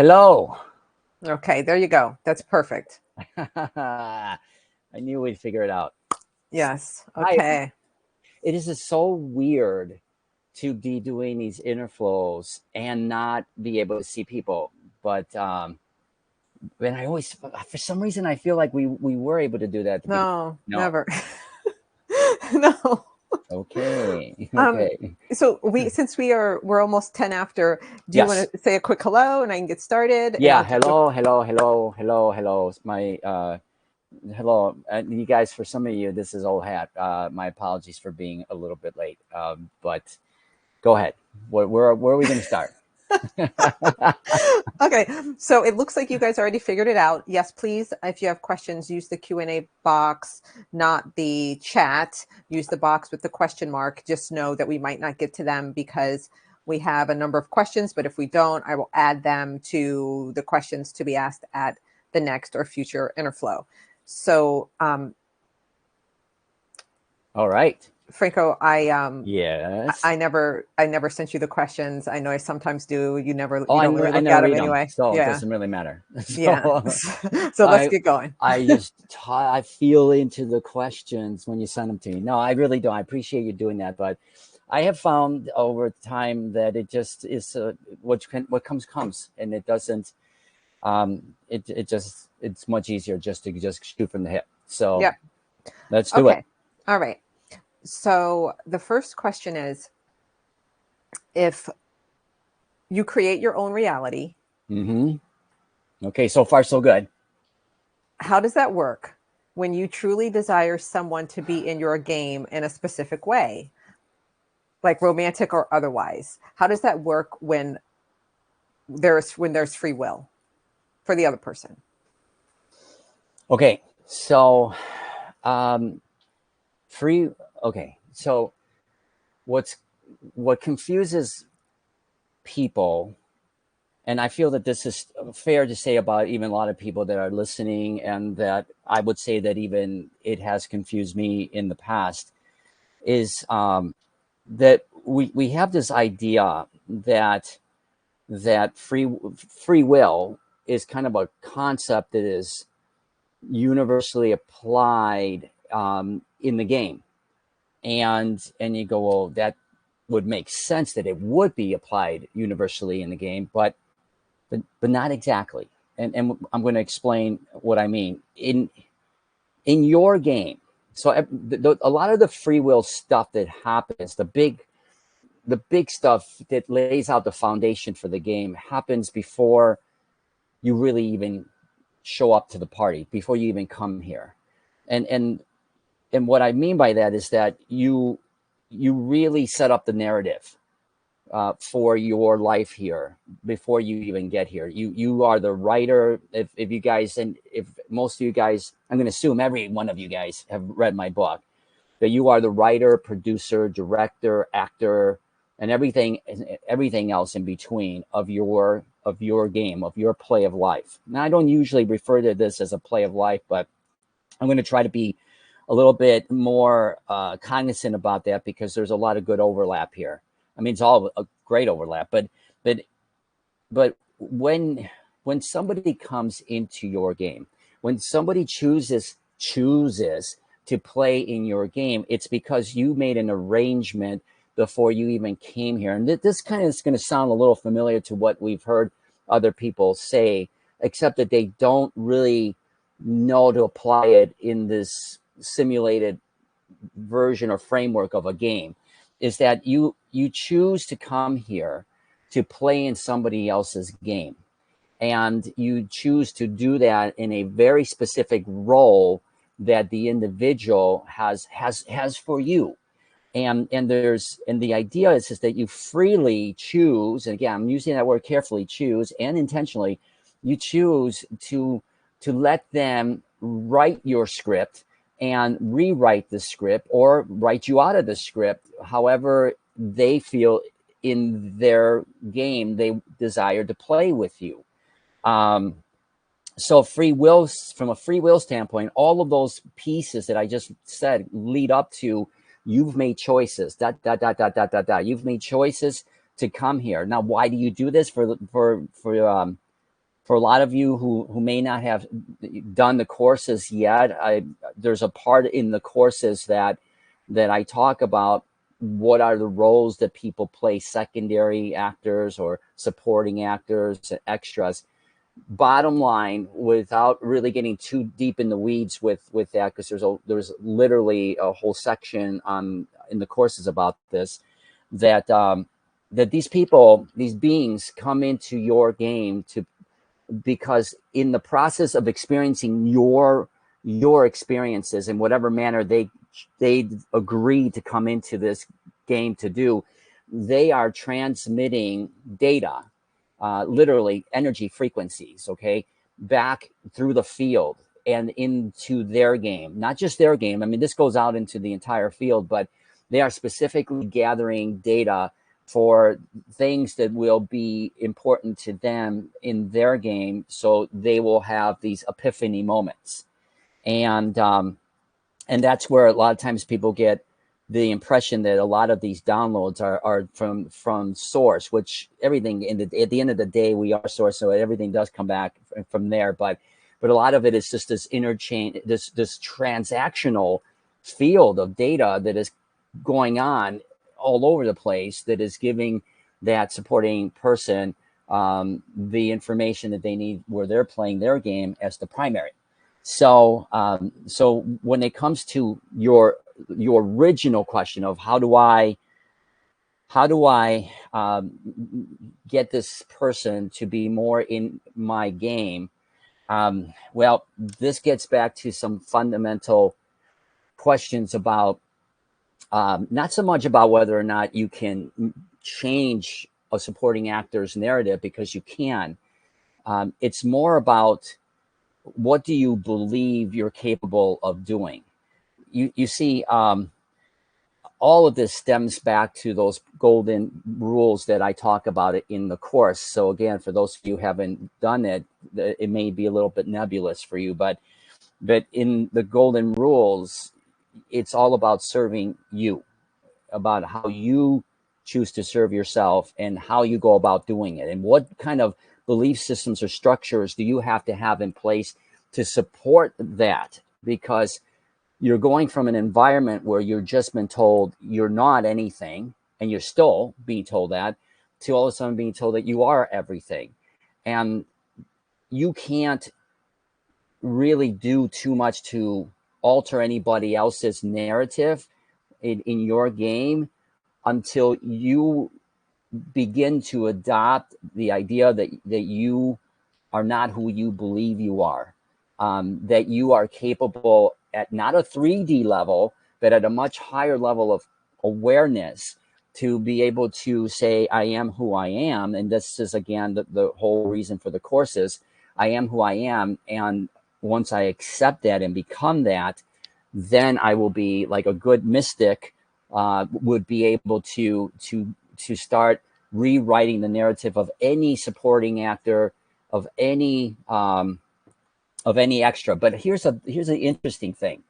Hello. Okay, there you go. That's perfect. I knew we'd figure it out. Yes. Hi. Okay. It is just so weird to be doing these inner flows and not be able to see people. But and I always, for some reason, I feel like we were able to do that at the beginning. No, No. never. No. Okay. Um, Okay. so we're almost 10 after. Do you Yes. want to say a quick hello and I can get started and Yeah. I'll take the Hello. Hello. Hello. Hello. Hello. It's my hello, you guys. For some of you, this is old hat. My apologies for being a little bit late. But go ahead. Where are we going to start? Okay, so it looks like you guys already figured it out. Yes, please, if you have questions, use the Q&A box, not the chat. Use the box with the question mark. Just know that we might not get to them because we have a number of questions, but if we don't, I will add them to the questions to be asked at the next or future Interflow. So, All right. Franco, Yes. I never sent you the questions. I know I sometimes do. Oh, You don't really I look never at them read them, anyway. so it Yeah. doesn't really matter. Yeah. So So let's I get going. I just I feel into the questions when you send them to me. No, I really don't. I appreciate you doing that, but I have found over time that it just is what comes, and it doesn't. It just it's much easier just to just shoot from the hip. So Yep. let's do it. Okay. All right. So the first question is, if you create your own reality, Mm-hmm. Okay, so far so good. how does that work when you truly desire someone to be in your game in a specific way, like romantic or otherwise? How does that work when there's free will for the other person? Okay, so um, free. Okay, so what's what confuses people, and I feel that this is fair to say about even a lot of people that are listening, and that I would say that even it has confused me in the past, is that we have this idea that free will is kind of a concept that is universally applied in the game, and you go, well, that would make sense that it would be applied universally in the game, but not exactly. And I'm going to explain what I mean in your game. So a lot of the free will stuff that happens, the big stuff that lays out the foundation for the game, happens before you really even show up to the party, before you even come here. And and and what I mean by that is that you really set up the narrative for your life here before you even get here. You are the writer. If you guys, and if most of you guys, I'm going to assume every one of you guys have read my book, that you are the writer, producer, director, actor, and everything else in between of your game, of your play of life. Now, I don't usually refer to this as a play of life, but I'm going to try to be a little bit more cognizant about that, because there's a lot of good overlap here. I mean, it's all a great overlap, but but when somebody comes into your game, when somebody chooses to play in your game, it's because you made an arrangement before you even came here. And this kind of is going to sound a little familiar to what we've heard other people say, except that they don't really know to apply it in this simulated version or framework of a game. Is that you choose to come here to play in somebody else's game, and you choose to do that in a very specific role that the individual has for you. And the idea is that you freely choose, and again, I'm using that word carefully, choose, and intentionally, you choose to let them write your script and rewrite the script, or write you out of the script however they feel in their game they desire to play with you. um, so free will, from a free will standpoint, all of those pieces that I just said lead up to, you've made choices, you've made choices to come here. Now, why do you do this? For For a lot of you who may not have done the courses yet, there's a part in the courses that I talk about what are the roles that people play, secondary actors or supporting actors, extras. Bottom line, without really getting too deep in the weeds with that, because there's literally a whole section in the courses about this, that that these people, these beings, come into your game because in the process of experiencing your experiences in whatever manner they agree to come into this game to do, they are transmitting data, literally energy frequencies, okay, back through the field and into their game. Not just their game, I mean, this goes out into the entire field, but they are specifically gathering data for things that will be important to them in their game, so they will have these epiphany moments. And that's where a lot of times people get the impression that a lot of these downloads are from source, which everything at the end of the day, we are source, so everything does come back from there. But a lot of it is just this interchange, this transactional field of data that is going on all over the place, that is giving that supporting person the information that they need where they're playing their game as the primary. So so when it comes to your original question of how do I get this person to be more in my game, well, this gets back to some fundamental questions about not so much about whether or not you can change a supporting actor's narrative, because you can. It's more about, what do you believe you're capable of doing? You see, all of this stems back to those golden rules that I talk about it in the course. So again, for those of you who haven't done it, it may be a little bit nebulous for you, but in the golden rules, it's all about serving you, about how you choose to serve yourself and how you go about doing it, and what kind of belief systems or structures do you have to have in place to support that, because you're going from an environment where you've just been told you're not anything, and you're still being told that, to all of a sudden being told that you are everything. And you can't really do too much to alter anybody else's narrative in your game until you begin to adopt the idea that you are not who you believe you are, that you are capable at not a 3D level, but at a much higher level of awareness, to be able to say, I am who I am. And this is, again, the whole reason for the courses. I am who I am. And once I accept that and become that, then I will be like a good mystic, would be able to start rewriting the narrative of any supporting actor, of any extra. But here's an interesting thing,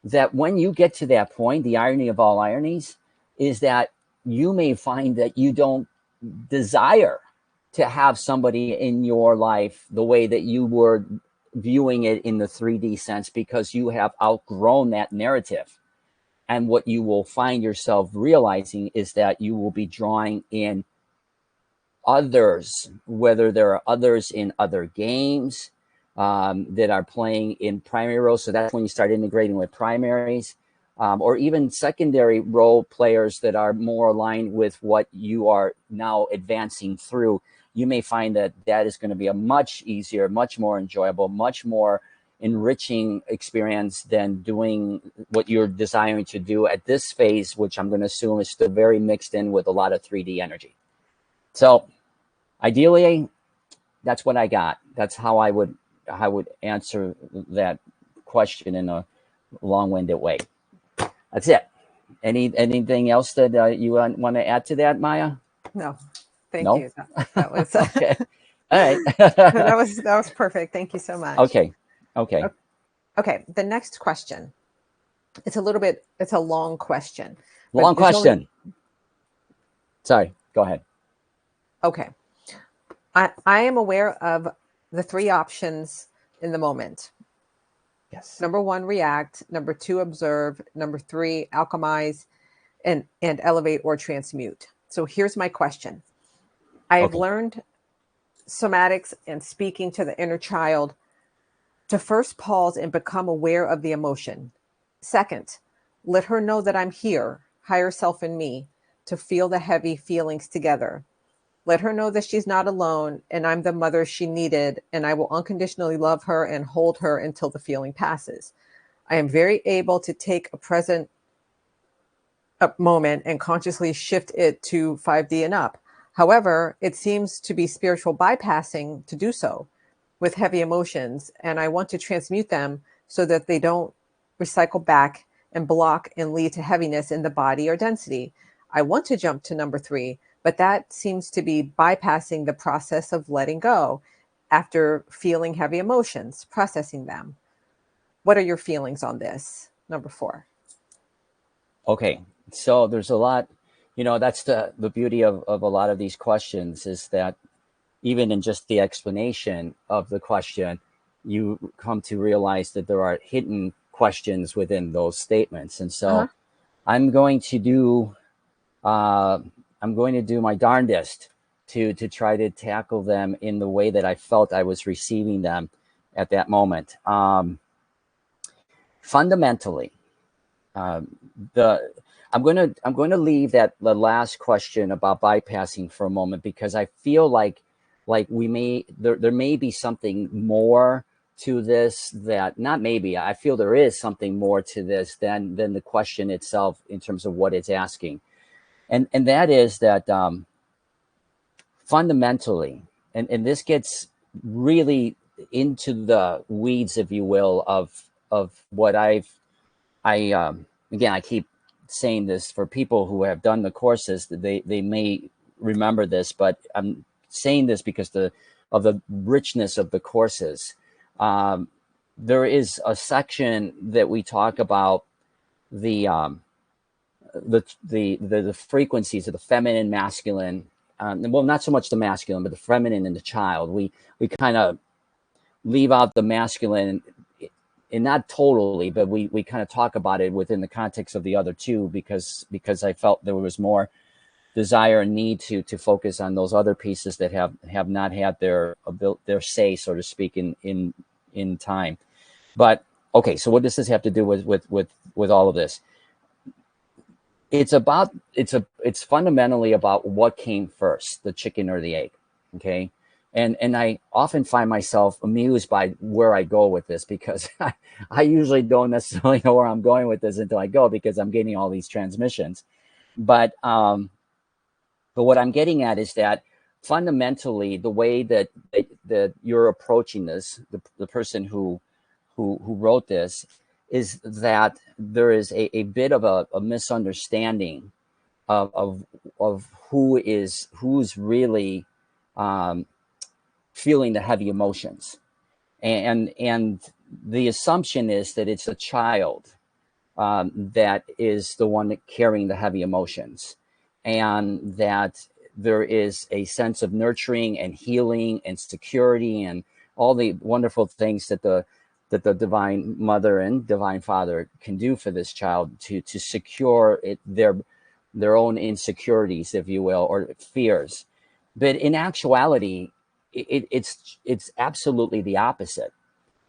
that when you get to that point, the irony of all ironies is that you may find that you don't desire to have somebody in your life the way that you were viewing it in the 3D sense, because you have outgrown that narrative. And what you will find yourself realizing is that you will be drawing in others, whether there are others in other games that are playing in primary roles. So that's when you start integrating with primaries, or even secondary role players that are more aligned with what you are now advancing through. You may find that that is going to be a much easier, much more enjoyable, much more enriching experience than doing what you're desiring to do at this phase, which I'm going to assume is still very mixed in with a lot of 3D energy. So ideally, that's what I got. That's how I would answer that question in a long-winded way. That's it. Anything else that you want to add to that, Maya? No, thank No? you. That was Okay. All right. that was perfect. Thank you so much. Okay. Okay. The next question. It's a long question. Long question. Sorry, go ahead. Okay. I am aware of the three options in the moment. Yes. Number one, react. Number two, observe. Number three, alchemize and elevate or transmute. So here's my question. I have Okay. learned somatics and speaking to the inner child to first pause and become aware of the emotion. Second, let her know that I'm here, higher self in me, to feel the heavy feelings together. Let her know that she's not alone and I'm the mother she needed, and I will unconditionally love her and hold her until the feeling passes. I am very able to take a present moment and consciously shift it to 5D and up. However, it seems to be spiritual bypassing to do so with heavy emotions, and I want to transmute them so that they don't recycle back and block and lead to heaviness in the body or density. I want to jump to number three, but that seems to be bypassing the process of letting go after feeling heavy emotions, processing them. What are your feelings on this? Number four. Okay. So there's a lot, that's the beauty of a lot of these questions, is that even in just the explanation of the question, you come to realize that there are hidden questions within those statements. And Uh-huh. so I'm going to do uh, I'm going to do my darndest to try to tackle them in the way that I felt I was receiving them at that moment. Fundamentally, um, the I'm going to leave the last question about bypassing for a moment, because I feel like we may there may be something more to this, that not maybe I feel there is something more to this than the question itself in terms of what it's asking, and that is that fundamentally, and this gets really into the weeds, if you will, of what I again, I keep saying this for people who have done the courses, that they may remember this, but I'm saying this because of the richness of the courses. Um, there is a section that we talk about the the frequencies of the feminine, masculine. Well, not so much the masculine, but the feminine and the child. We kind of leave out the masculine, and not totally, but we kind of talk about it within the context of the other two, because I felt there was more desire and need to focus on those other pieces that have not had their say, so to speak, in time. But okay, so what does this have to do with all of this? It's fundamentally about what came first, the chicken or the egg. Okay. And I often find myself amused by where I go with this, because I usually don't necessarily know where I'm going with this until I go, because I'm getting all these transmissions. But what I'm getting at is that fundamentally, the way that you're approaching this, the person who wrote this, is that there is a bit of a misunderstanding of who's really um, feeling the heavy emotions, and the assumption is that it's a child that is the one carrying the heavy emotions, and that there is a sense of nurturing and healing and security and all the wonderful things that the divine mother and divine father can do for this child to secure their own insecurities, if you will, or fears. But in actuality, it's absolutely the opposite.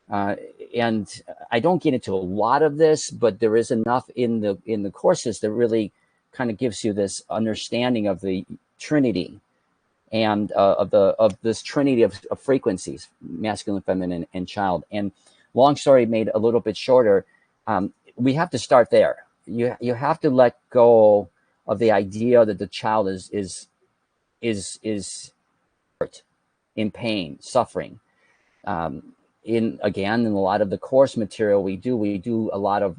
Uh, and I don't get into a lot of this, but there is enough in the courses that really kind of gives you this understanding of the Trinity, and of this Trinity of frequencies, masculine, feminine, and child. And long story made a little bit shorter, we have to start there. You have to let go of the idea that the child is hurt, in pain, suffering. Um, in a lot of the course material we do a lot of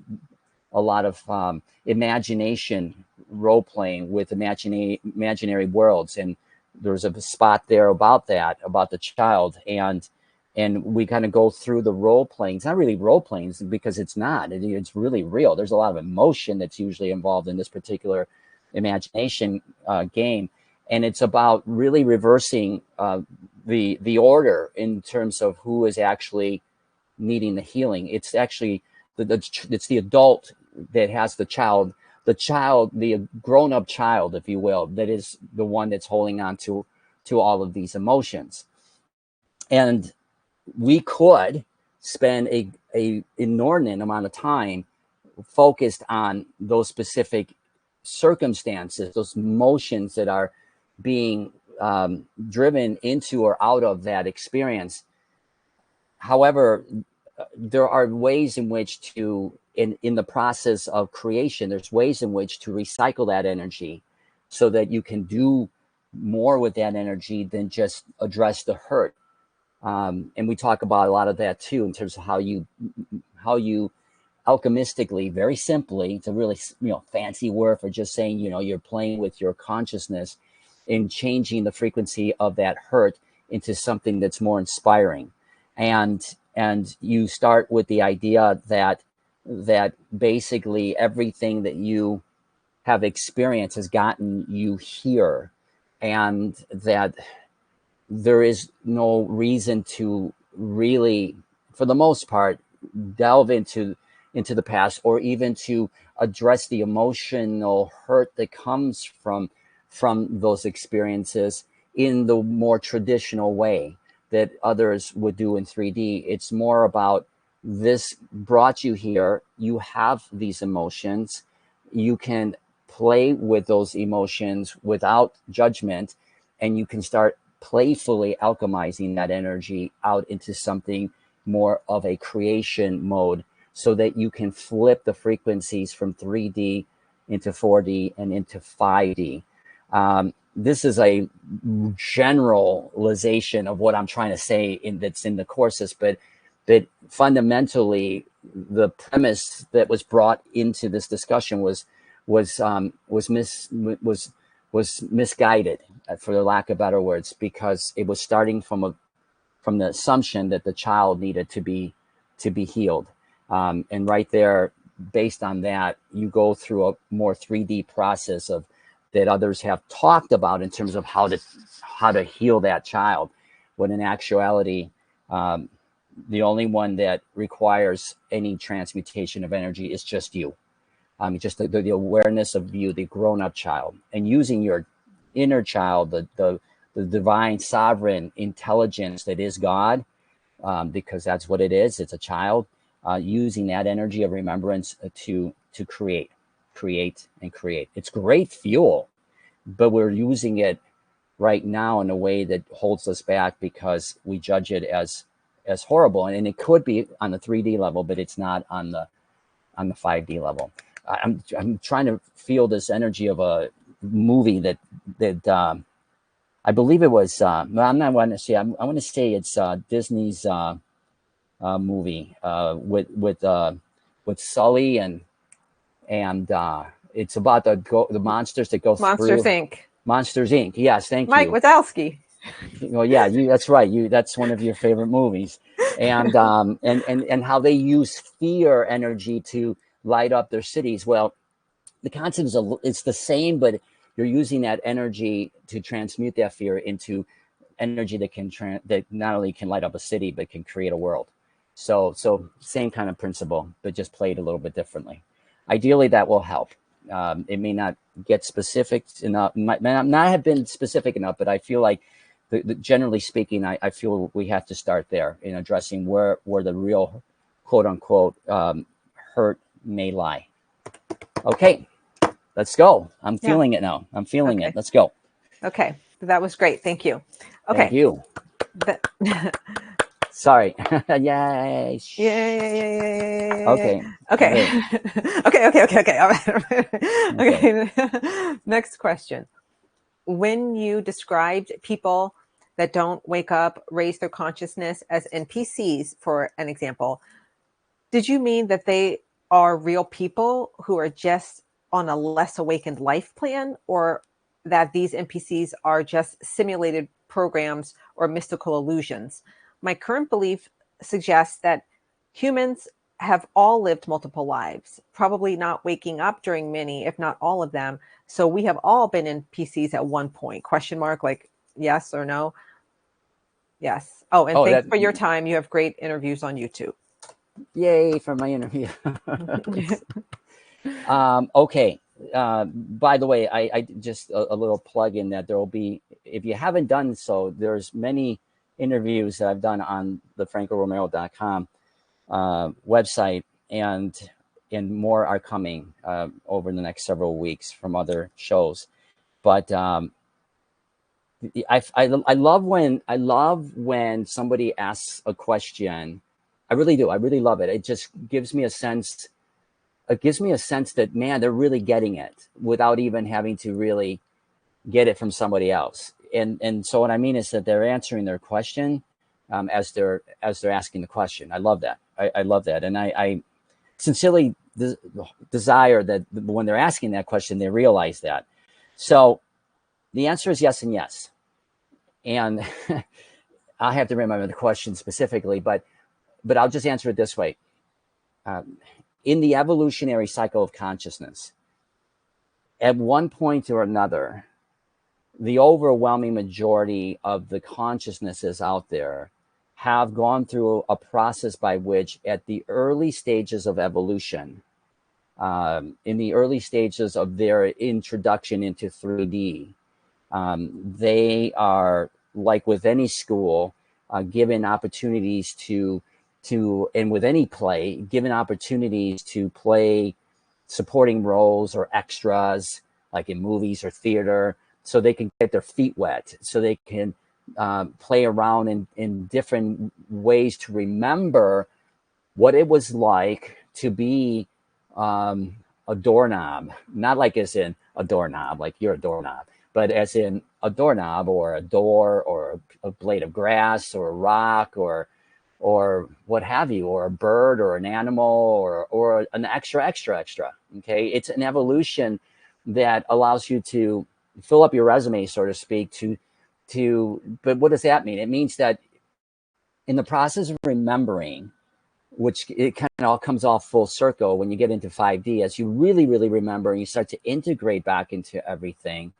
imagination, role playing with imaginary worlds, and there's a spot there about the child, and we kind of go through the role playing. It's not really role playing, because it's not. It's really real. There's a lot of emotion that's usually involved in this particular imagination game, and it's about really reversing the order in terms of who is actually needing the healing. It's actually it's the adult that has the child, the grown-up child, if you will, that is the one that's holding on to all of these emotions. And we could spend a inordinate amount of time focused on those specific circumstances, those emotions that are being driven into or out of that experience. However, there are ways in which to, in the process of creation, there's ways in which to recycle that energy so that you can do more with that energy than just address the hurt. And we talk about a lot of that too, in terms of how you alchemistically, very simply, it's a really fancy word for just saying, you're playing with your consciousness in changing the frequency of that hurt into something that's more inspiring. And you start with the idea that basically everything that you have experienced has gotten you here, and that there is no reason to really, for the most part, delve into the past, or even to address the emotional hurt that comes from those experiences in the more traditional way that others would do in 3D. It's more about, this brought you here, you have these emotions, you can play with those emotions without judgment, and you can start playfully alchemizing that energy out into something more of a creation mode, so that you can flip the frequencies from 3D into 4D and into 5D. This is a generalization of what I'm trying to say that's in the courses, but fundamentally, the premise that was brought into this discussion was misguided, for the lack of better words, because it was starting from the assumption that the child needed to be healed. And right there, based on that, you go through a more 3D process that others have talked about in terms of how to heal that child, when in actuality, the only one that requires any transmutation of energy is just you. Just the awareness of you, the grown-up child, and using your inner child, the divine sovereign intelligence that is God, because that's what it is. It's a child, using that energy of remembrance to create. It's great fuel, but we're using it right now in a way that holds us back because we judge it as horrible. And it could be on the 3D level, but it's not on the 5D level. I'm trying to feel this energy of a movie that I believe it was. I'm not want to say. I want to say it's Disney's movie with Sully and it's about the monsters that go Monsters through. Inc. Monsters Inc. Yes, thank Mike you. Wazowski. Well, yeah, that's right. That's one of your favorite movies, and how they use fear energy to light up their cities. Well, the concept is it's the same, but you're using that energy to transmute that fear into energy that not only can light up a city, but can create a world. So same kind of principle, but just played a little bit differently. Ideally, that will help. It may not get specific enough, might not have been specific enough, but I feel like, generally speaking, I feel we have to start there in addressing where the real quote unquote hurt may lie. Okay, let's go. I'm feeling it now. I'm feeling it. Let's go. Okay, that was great. Thank you. Okay. Thank you. Sorry. Yay. Yeah. Okay. Okay. Okay. All right. Okay. Next question. When you described people that don't wake up, raise their consciousness as NPCs, for an example, did you mean that they are real people who are just on a less awakened life plan, or that these NPCs are just simulated programs or mystical illusions? My current belief suggests that humans have all lived multiple lives, probably not waking up during many, if not all of them. So we have all been NPCs at one point. Question mark, like yes or no? Yes. Oh, and Oh, thanks that, for your time. You have great interviews on YouTube. yay for my interview. Okay. By the way, I just a little plug in that there will be, if you haven't done so, there's many interviews that I've done on the francoromero.com website, and more are coming over the next several weeks from other shows. But I love when somebody asks a question. I really do. I really love it. It just gives me a sense. It gives me a sense that, man, they're really getting it without even having to really get it from somebody else. And so what I mean is that they're answering their question as they're asking the question. I love that. I love that, and I sincerely desire that when they're asking that question, they realize that. So the answer is yes and yes. And I have to remember the question specifically, but I'll just answer it this way. In the evolutionary cycle of consciousness, at one point or another, the overwhelming majority of the consciousnesses out there have gone through a process by which, at the early stages of evolution, in the early stages of their introduction into 3D, they are, like with any school, given opportunities and with any play, given opportunities to play supporting roles or extras, like in movies or theater, so they can get their feet wet, so they can play around in different ways to remember what it was like to be a doorknob, not like as in a doorknob, like you're a doorknob, but as in a doorknob or a door or a blade of grass or a rock or what have you, or a bird or an animal or an extra. Okay, it's an evolution that allows you to fill up your resume, so to speak. But what does that mean? It means that in the process of remembering, which it kind of all comes off full circle when you get into 5D, as you really, really remember and you start to integrate back into everything,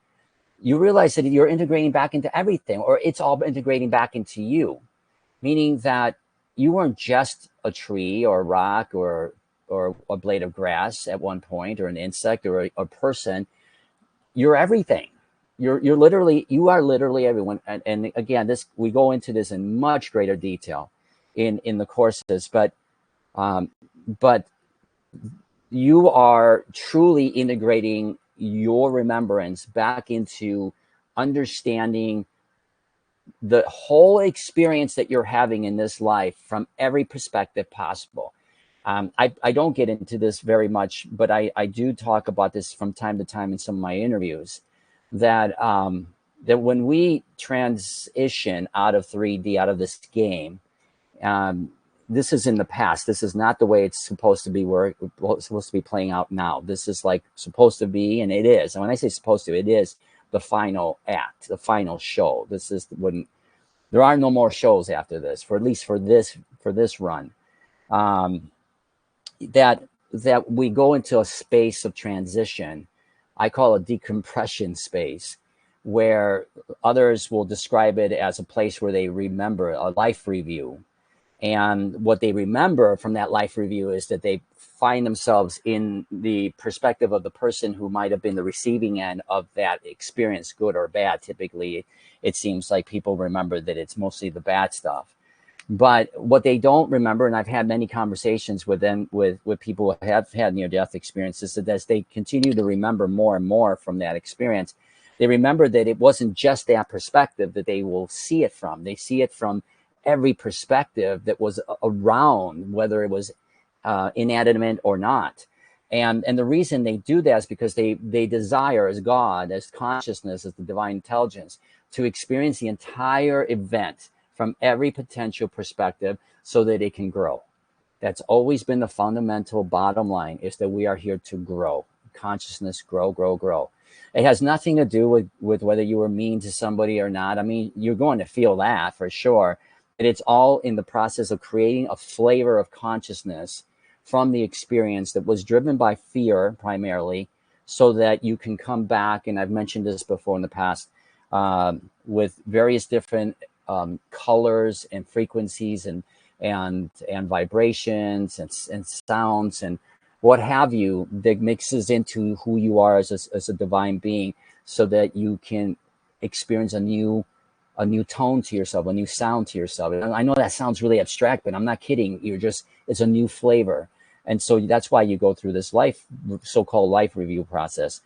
you realize that you're integrating back into everything, or it's all integrating back into you, meaning that you weren't just a tree or a rock or a blade of grass at one point, or an insect or a person. You're everything. You are literally everyone. And again, we go into this in much greater detail in the courses, but but you are truly integrating your remembrance back into understanding the whole experience that you're having in this life from every perspective possible. I don't get into this very much, but I do talk about this from time to time in some of my interviews, that that when we transition out of 3D, out of this game, this is in the past. This is not the way it's supposed to be, where it's supposed to be playing out now. This is like supposed to be, and it is. And when I say supposed to, it is the final act, the final show. This is when there are no more shows after this, for at least for this run. That we go into a space of transition. I call it decompression space, where others will describe it as a place where they remember a life review. And what they remember from that life review is that they find themselves in the perspective of the person who might have been the receiving end of that experience, good or bad. Typically, it seems like people remember that it's mostly the bad stuff. But what they don't remember, and I've had many conversations with them, with people who have had near-death experiences, that as they continue to remember more and more from that experience, they remember that it wasn't just that perspective that they will see it from. They see it from every perspective that was around, whether it was inanimate or not. And the reason they do that is because they desire, as God, as consciousness, as the divine intelligence, to experience the entire event from every potential perspective so that it can grow. That's always been the fundamental bottom line, is that we are here to grow. Consciousness, grow, grow, grow. It has nothing to do with whether you were mean to somebody or not. I mean, you're going to feel that for sure. But it's all in the process of creating a flavor of consciousness from the experience that was driven by fear primarily, so that you can come back, and I've mentioned this before in the past, with various different colors and frequencies and vibrations and sounds and what have you that mixes into who you are as a divine being, so that you can experience a new tone to yourself, a new sound to yourself. And I know that sounds really abstract, but I'm not kidding. It's a new flavor. And so that's why you go through this so-called life review process.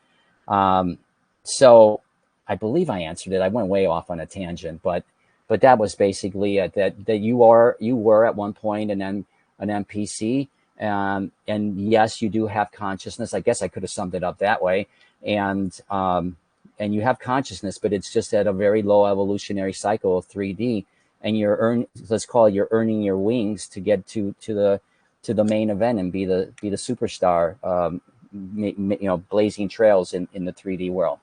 So I believe I answered it. I went way off on a tangent, but that was basically it, that you were at one point an NPC. And yes, you do have consciousness. I guess I could have summed it up that way. And you have consciousness, but it's just at a very low evolutionary cycle of 3D. And you're earning your wings to get to the main event and be the superstar, blazing trails in the 3D world.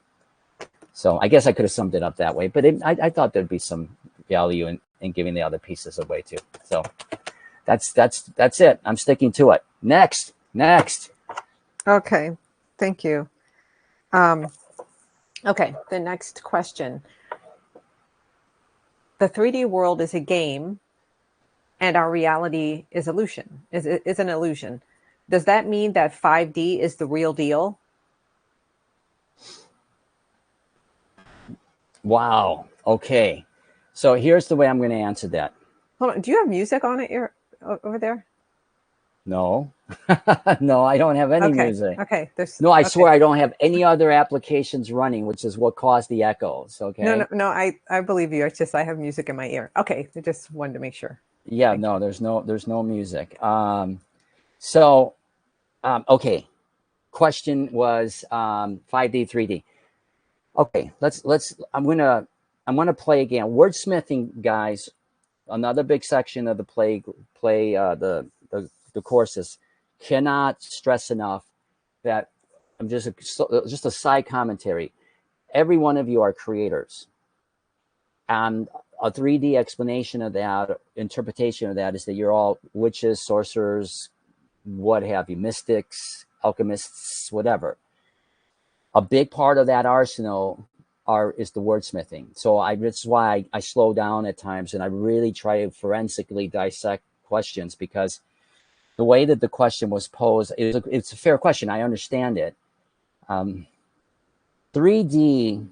So I guess I could have summed it up that way, but I thought there'd be some value in giving the other pieces away too. So that's it. I'm sticking to it. Next. Okay. Thank you. Okay. The next question. The 3D world is a game and our reality is an illusion. Does that mean that 5D is the real deal? Wow. Okay. So here's the way I'm going to answer that. Hold on. Do you have music on it over there? No. No, I don't have any music. Okay. I swear I don't have any other applications running, which is what caused the echoes. Okay. No. I believe you. It's just I have music in my ear. Okay. I just wanted to make sure. Yeah. There's no music. Okay. Question was 5D, 3D. Okay. I'm gonna play again. Wordsmithing, guys. Another big section of the courses. Cannot stress enough that I'm just a side commentary. Every one of you are creators, and a 3D explanation of that, interpretation of that, is that you're all witches, sorcerers, what have you, mystics, alchemists, whatever. A big part of that arsenal is the wordsmithing. So that's why I slow down at times and I really try to forensically dissect questions, because the way that the question was posed, it's a fair question. I understand it. 3D,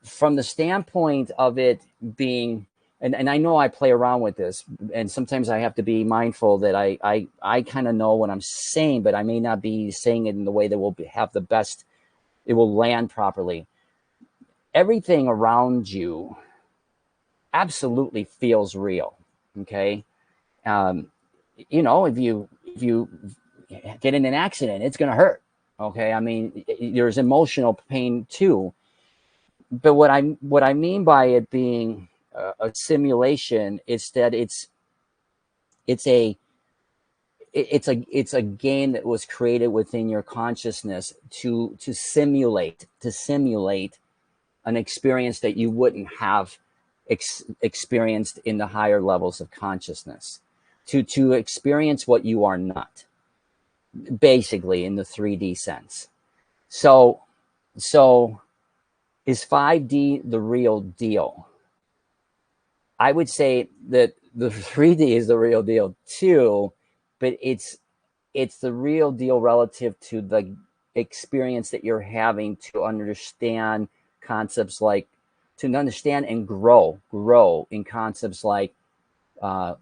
from the standpoint of it being, and I know I play around with this, and sometimes I have to be mindful that I kind of know what I'm saying, but I may not be saying it in the way that will it will land properly. Everything around you absolutely feels real. Okay. If you get in an accident, it's going to hurt. Okay. I mean, there's emotional pain too. But what I mean by it being a simulation is that it's a game that was created within your consciousness to simulate an experience that you wouldn't have experienced in the higher levels of consciousness, to experience what you are not, basically, in the 3D sense. So is 5D the real deal? I would say that the 3D is the real deal too, but it's the real deal relative to the experience that you're having to understand concepts like, to understand and grow in concepts like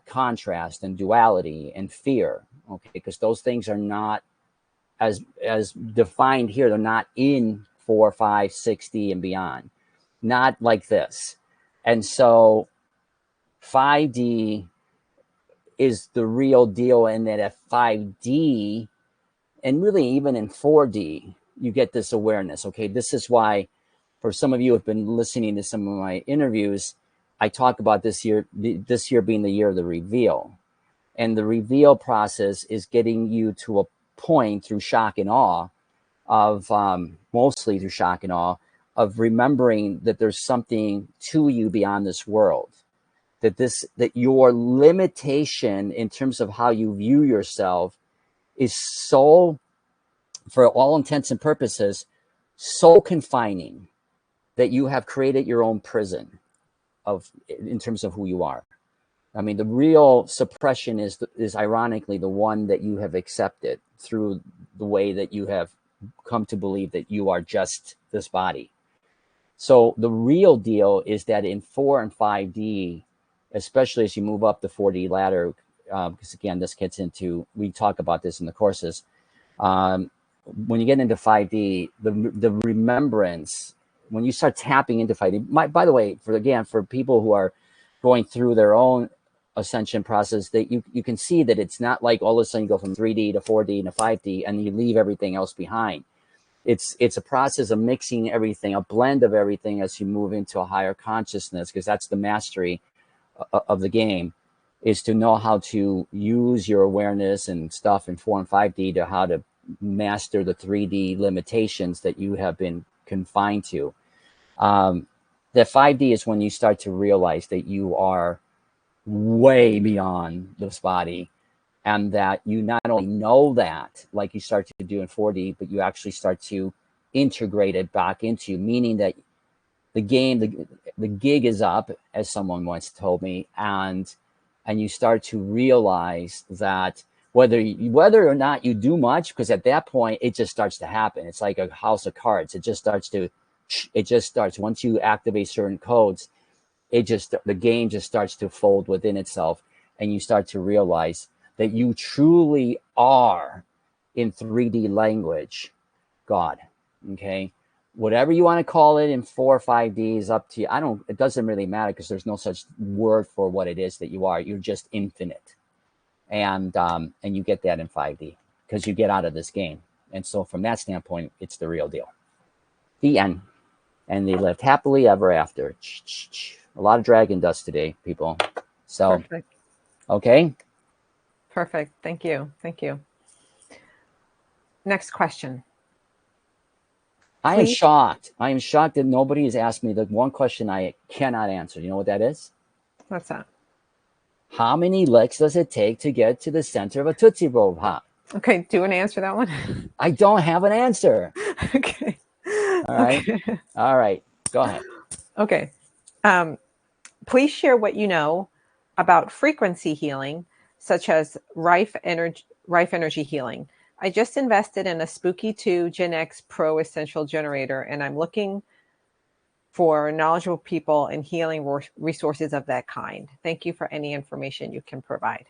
contrast and duality and fear. Okay, because those things are not as defined here. They're not in 4, 5, 6D and beyond. Not like this. And so 5D is the real deal, in that at 5D, and really even in 4D, you get this awareness. Okay, this is why, for some of you who have been listening to some of my interviews, I talk about this year being the year of the reveal. And the reveal process is getting you to a point through shock and awe of, mostly through shock and awe, of remembering that there's something to you beyond this world. That your limitation in terms of how you view yourself is so, for all intents and purposes, so confining that you have created your own prison. in terms of who you are. I mean, the real suppression is ironically the one that you have accepted through the way that you have come to believe that you are just this body. So the real deal is that in 4 and 5D, especially as you move up the 4D ladder, because again, this gets into, we talk about this in the courses. When you get into 5D, the remembrance, when you start tapping into 5D, by the way, for people who are going through their own ascension process, that you can see that it's not like all of a sudden you go from 3D to 4D to 5D and you leave everything else behind. It's a process of mixing everything, a blend of everything as you move into a higher consciousness, because that's the mastery of the game, is to know how to use your awareness and stuff in 4 and 5D to how to master the 3D limitations that you have been confined to. The 5D is when you start to realize that you are way beyond this body, and that you not only know that, like you start to do in 4D, but you actually start to integrate it back into you, meaning that the game, the gig is up, as someone once told me, and you start to realize that whether or not you do much, because at that point it just starts to happen. It's like a house of cards. It just starts once you activate certain codes. The game just starts to fold within itself, and you start to realize that you truly are, in 3D language, God. Okay, whatever you want to call it in 4 or 5D is up to you. It doesn't really matter, because there's no such word for what it is that you are. You're just infinite, and you get that in 5D because you get out of this game. And so from that standpoint, it's the real deal. The end. And they lived happily ever after. A lot of dragon dust today, people. So, Perfect. Okay. Perfect. Thank you. Thank you. Next question. I am shocked. I am shocked that nobody has asked me the one question I cannot answer. You know what that is? What's that? How many licks does it take to get to the center of a Tootsie Roll Pop? Okay, do you want to answer that one? I don't have an answer. Okay. All right. Okay. All right. Go ahead. Okay. Please share what you know about frequency healing, such as Rife energy healing. I just invested in a Spooky 2 Gen X Pro Essential Generator, and I'm looking for knowledgeable people in healing resources of that kind. Thank you for any information you can provide.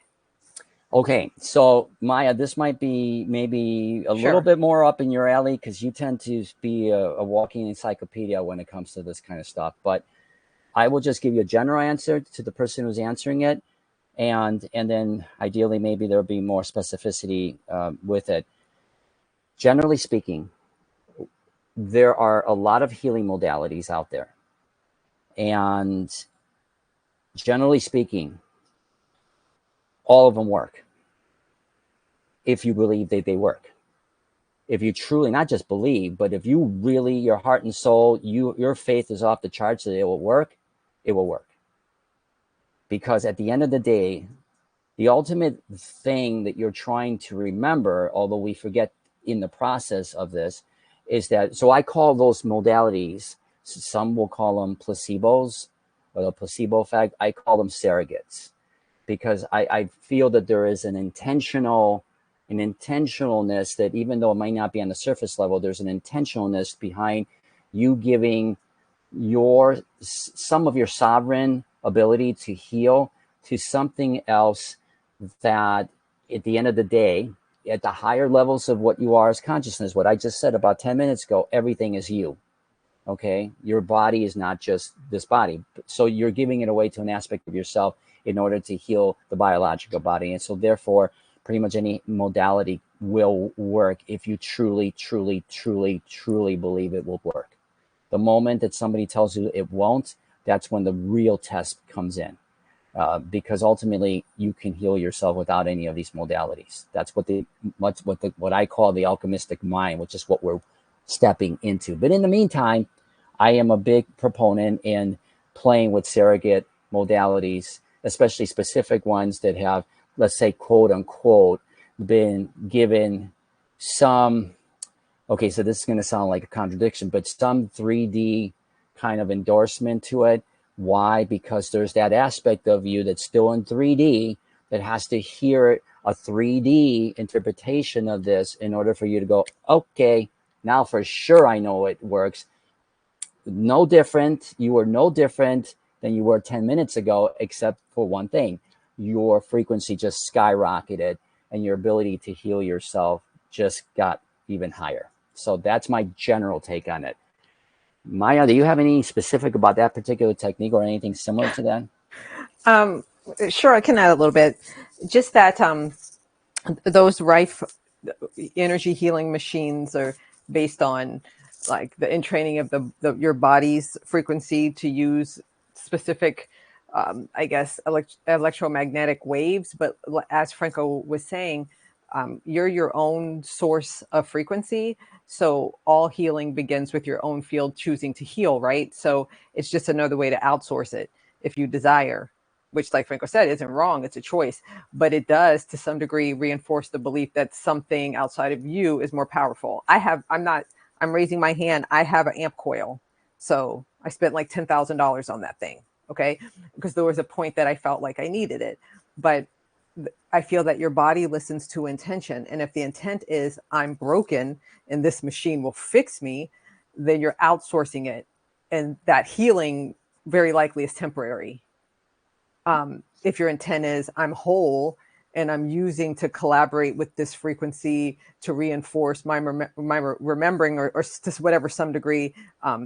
Okay, so Maya, this might be maybe a little bit more up in your alley, because you tend to be a walking encyclopedia when it comes to this kind of stuff. But I will just give you a general answer to the person who's answering it, and then ideally maybe there'll be more specificity with it. Generally speaking, there are a lot of healing modalities out there, and generally speaking, all of them work if you believe that they work. If you truly not just believe, but if you really, your heart and soul, your faith is off the charts that it will work, it will work. Because at the end of the day, the ultimate thing that you're trying to remember, although we forget in the process of this, is that, so I call those modalities, some will call them placebos or the placebo effect. I call them surrogates, because I feel that there is an intentionalness that, even though it might not be on the surface level, there's an intentionalness behind you giving some of your sovereign ability to heal to something else, that at the end of the day, at the higher levels of what you are as consciousness, what I just said about 10 minutes ago, everything is you. Okay, your body is not just this body, so you're giving it away to an aspect of yourself in order to heal the biological body. And so therefore, pretty much any modality will work if you truly, truly, truly, truly believe it will work. The moment that somebody tells you it won't, that's when the real test comes in. Because ultimately you can heal yourself without any of these modalities. That's what I call the alchemistic mind, which is what we're stepping into. But in the meantime, I am a big proponent in playing with surrogate modalities, especially specific ones that have, let's say, quote unquote, been given some, okay, so this is going to sound like a contradiction, but some 3D kind of endorsement to it, Why? Because there's that aspect of you that's still in 3D that has to hear a 3D interpretation of this in order for you to go, okay, now for sure I know it works. No different. You were no different than you were 10 minutes ago, except for one thing. Your frequency just skyrocketed and your ability to heal yourself just got even higher. So that's my general take on it. Maya, do you have any specific about that particular technique or anything similar to that? Sure, I can add a little bit. Just that those Rife energy healing machines are based on like the entraining of your body's frequency to use specific I guess electromagnetic waves. But as Franco was saying, you're your own source of frequency, so all healing begins with your own field choosing to heal, right? So it's just another way to outsource it if you desire, which, like Franco said, isn't wrong. It's a choice, but it does to some degree reinforce the belief that something outside of you is more powerful. I'm raising my hand. I have an amp coil. So I spent like $10,000 on that thing. Okay. Because there was a point that I felt like I needed it. But I feel that your body listens to intention. And if the intent is I'm broken and this machine will fix me, then you're outsourcing it. And that healing very likely is temporary. If your intent is I'm whole and I'm using to collaborate with this frequency to reinforce my remembering or to whatever some degree,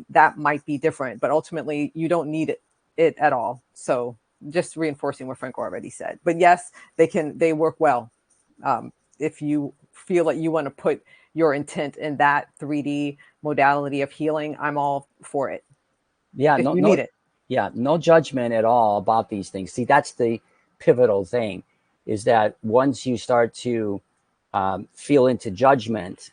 that might be different. But ultimately, you don't need it at all. So just reinforcing what Franco already said. But yes, they work well. If you feel like you want to put your intent in that 3D modality of healing, I'm all for it. Yeah, if you need it. Yeah, no judgment at all about these things. See, that's the pivotal thing, is that once you start to feel into judgment,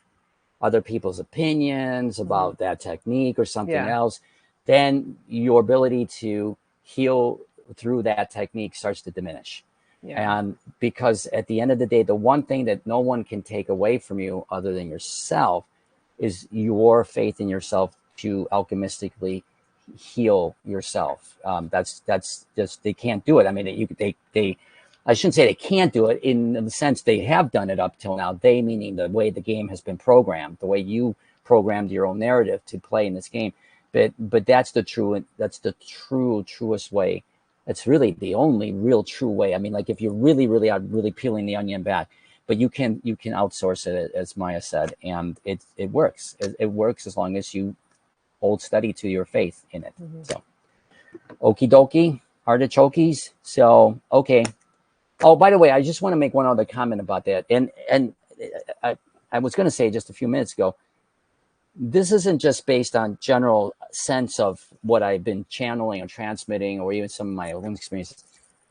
other people's opinions about that technique or something else, then your ability to heal through that technique starts to diminish. Yeah. And because at the end of the day, the one thing that no one can take away from you other than yourself is your faith in yourself to alchemistically heal yourself. That's just, they can't do it. I mean, they I shouldn't say they can't do it in the sense they have done it up till now. They meaning the way the game has been programmed, the way you programmed your own narrative to play in this game. But that's the truest way. It's really the only real true way. I mean, like if you really are really peeling the onion back, but you can outsource it, as Maya said, and it works. It works as long as you hold steady to your faith in it. So, okie dokie, artichokes. So, okay. Oh, by the way, I just want to make one other comment about that. And I was going to say just a few minutes ago, this isn't just based on general sense of what I've been channeling or transmitting, or even some of my own experiences.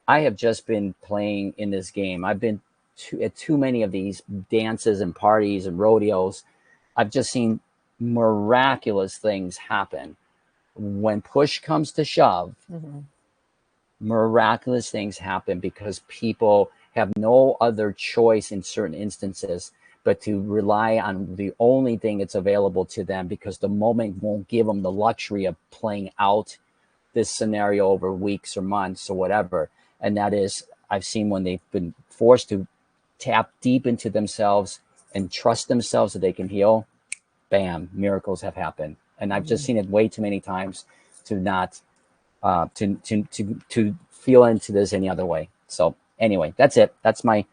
I have just been playing in this game. I've been at too many of these dances and parties and rodeos. I've just seen miraculous things happen. When push comes to shove, miraculous things happen because people have no other choice in certain instances but to rely on the only thing that's available to them, because the moment won't give them the luxury of playing out this scenario over weeks or months or whatever. And that is, I've seen when they've been forced to tap deep into themselves and trust themselves that they can heal, bam, miracles have happened. And I've just seen it way too many times to not to feel into this any other way. So anyway, that's it. That's my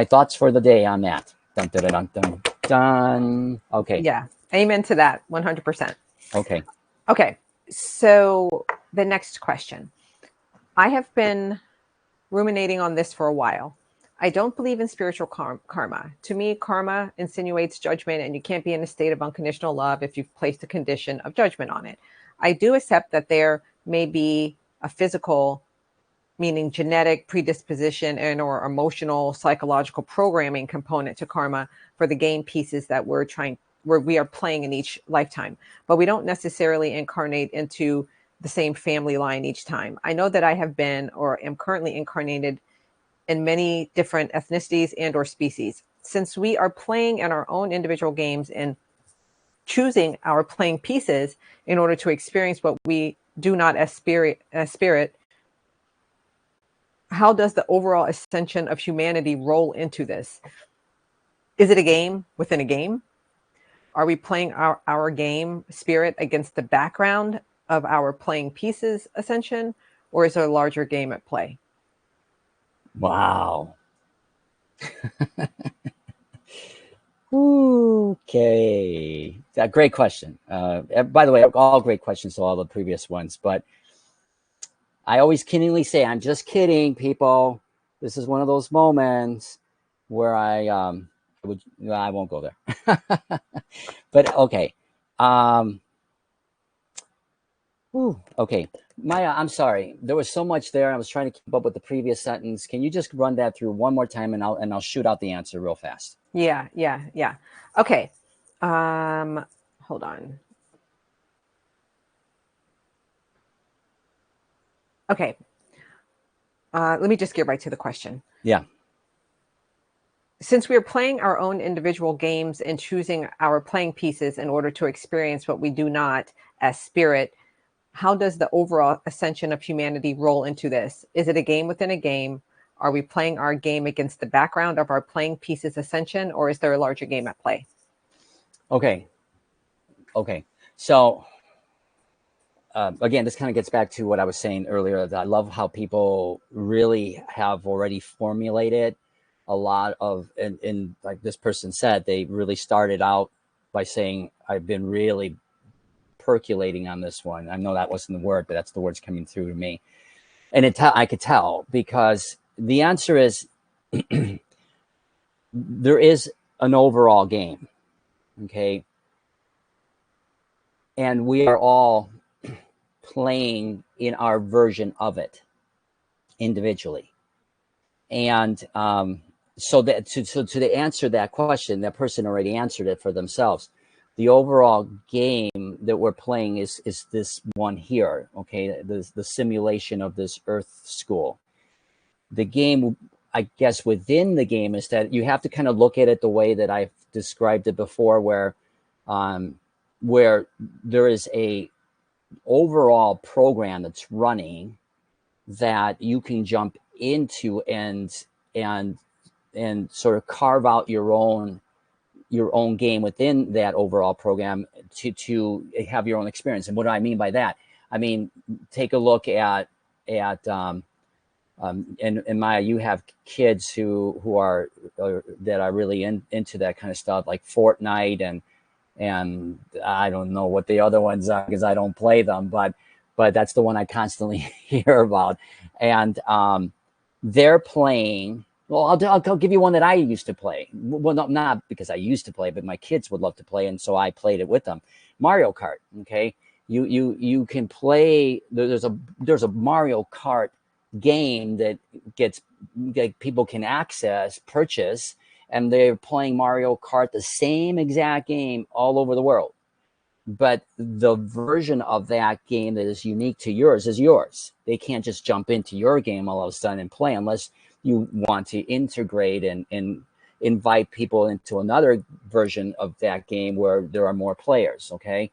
thoughts for the day on that. Dun, dun, dun, dun, dun. Okay. Yeah. Amen to that. 100%. Okay. Okay. So the next question. I have been ruminating on this for a while. I don't believe in spiritual karma. To me, karma insinuates judgment, and you can't be in a state of unconditional love if you've placed a condition of judgment on it. I do accept that there may be a physical, meaning genetic predisposition and or emotional psychological programming component to karma for the game pieces that we are playing in each lifetime, but we don't necessarily incarnate into the same family line each time. I know that I have been or am currently incarnated in many different ethnicities and or species. Since we are playing in our own individual games and choosing our playing pieces in order to experience what we do not as spirit, how does the overall ascension of humanity roll into this? Is it a game within a game? Are we playing our game spirit against the background of our playing pieces ascension, or is there a larger game at play? Wow. Okay. Great question. By the way, all great questions to all the previous ones, but I always kiddingly say, I'm just kidding, people. This is one of those moments where I won't go there. But okay. Okay. Maya, I'm sorry. There was so much there. I was trying to keep up with the previous sentence. Can you just run that through one more time, and I'll shoot out the answer real fast. Yeah. Okay. Hold on. Okay. Let me just get right to the question. Yeah. Since we are playing our own individual games and choosing our playing pieces in order to experience what we do not as spirit, how does the overall ascension of humanity roll into this? Is it a game within a game? Are we playing our game against the background of our playing pieces ascension, or is there a larger game at play? Okay. So again, this kind of gets back to what I was saying earlier, that I love how people really have already formulated a lot of, and like this person said, they really started out by saying, I've been really percolating on this one. I know that wasn't the word, but that's the words coming through to me. And I could tell, because the answer is there is an overall game. Okay. And we are all playing in our version of it individually. And so that to answer that question, that person already answered it for themselves. The overall game that we're playing is this one here, okay? The simulation of this Earth school. The game, I guess, within the game is that you have to kind of look at it the way that I've described it before, where there is a overall program that's running that you can jump into and sort of carve out your own game within that overall program to have your own experience. And what do I mean by that? I mean, take a look at and Maya, you have kids who are that are really into that kind of stuff, like Fortnite and I don't know what the other ones are because I don't play them, but that's the one I constantly hear about. And they're playing. Well, I'll give you one that I used to play. Well, not because I used to play, but my kids would love to play, and so I played it with them. Mario Kart. Okay, you can play. There's a Mario Kart game that people can purchase, and they're playing Mario Kart, the same exact game all over the world. But the version of that game that is unique to yours is yours. They can't just jump into your game all of a sudden and play unless you want to integrate and invite people into another version of that game where there are more players, okay?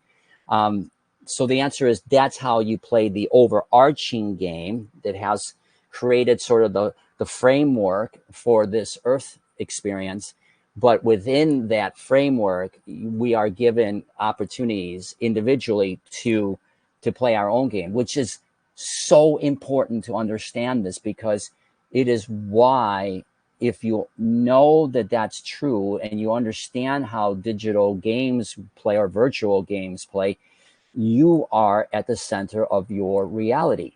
So the answer is that's how you play the overarching game that has created sort of the framework for this Earth experience. But within that framework, we are given opportunities individually to play our own game, which is so important to understand this, because it is why, if you know that that's true and you understand how digital games play or virtual games play, you are at the center of your reality.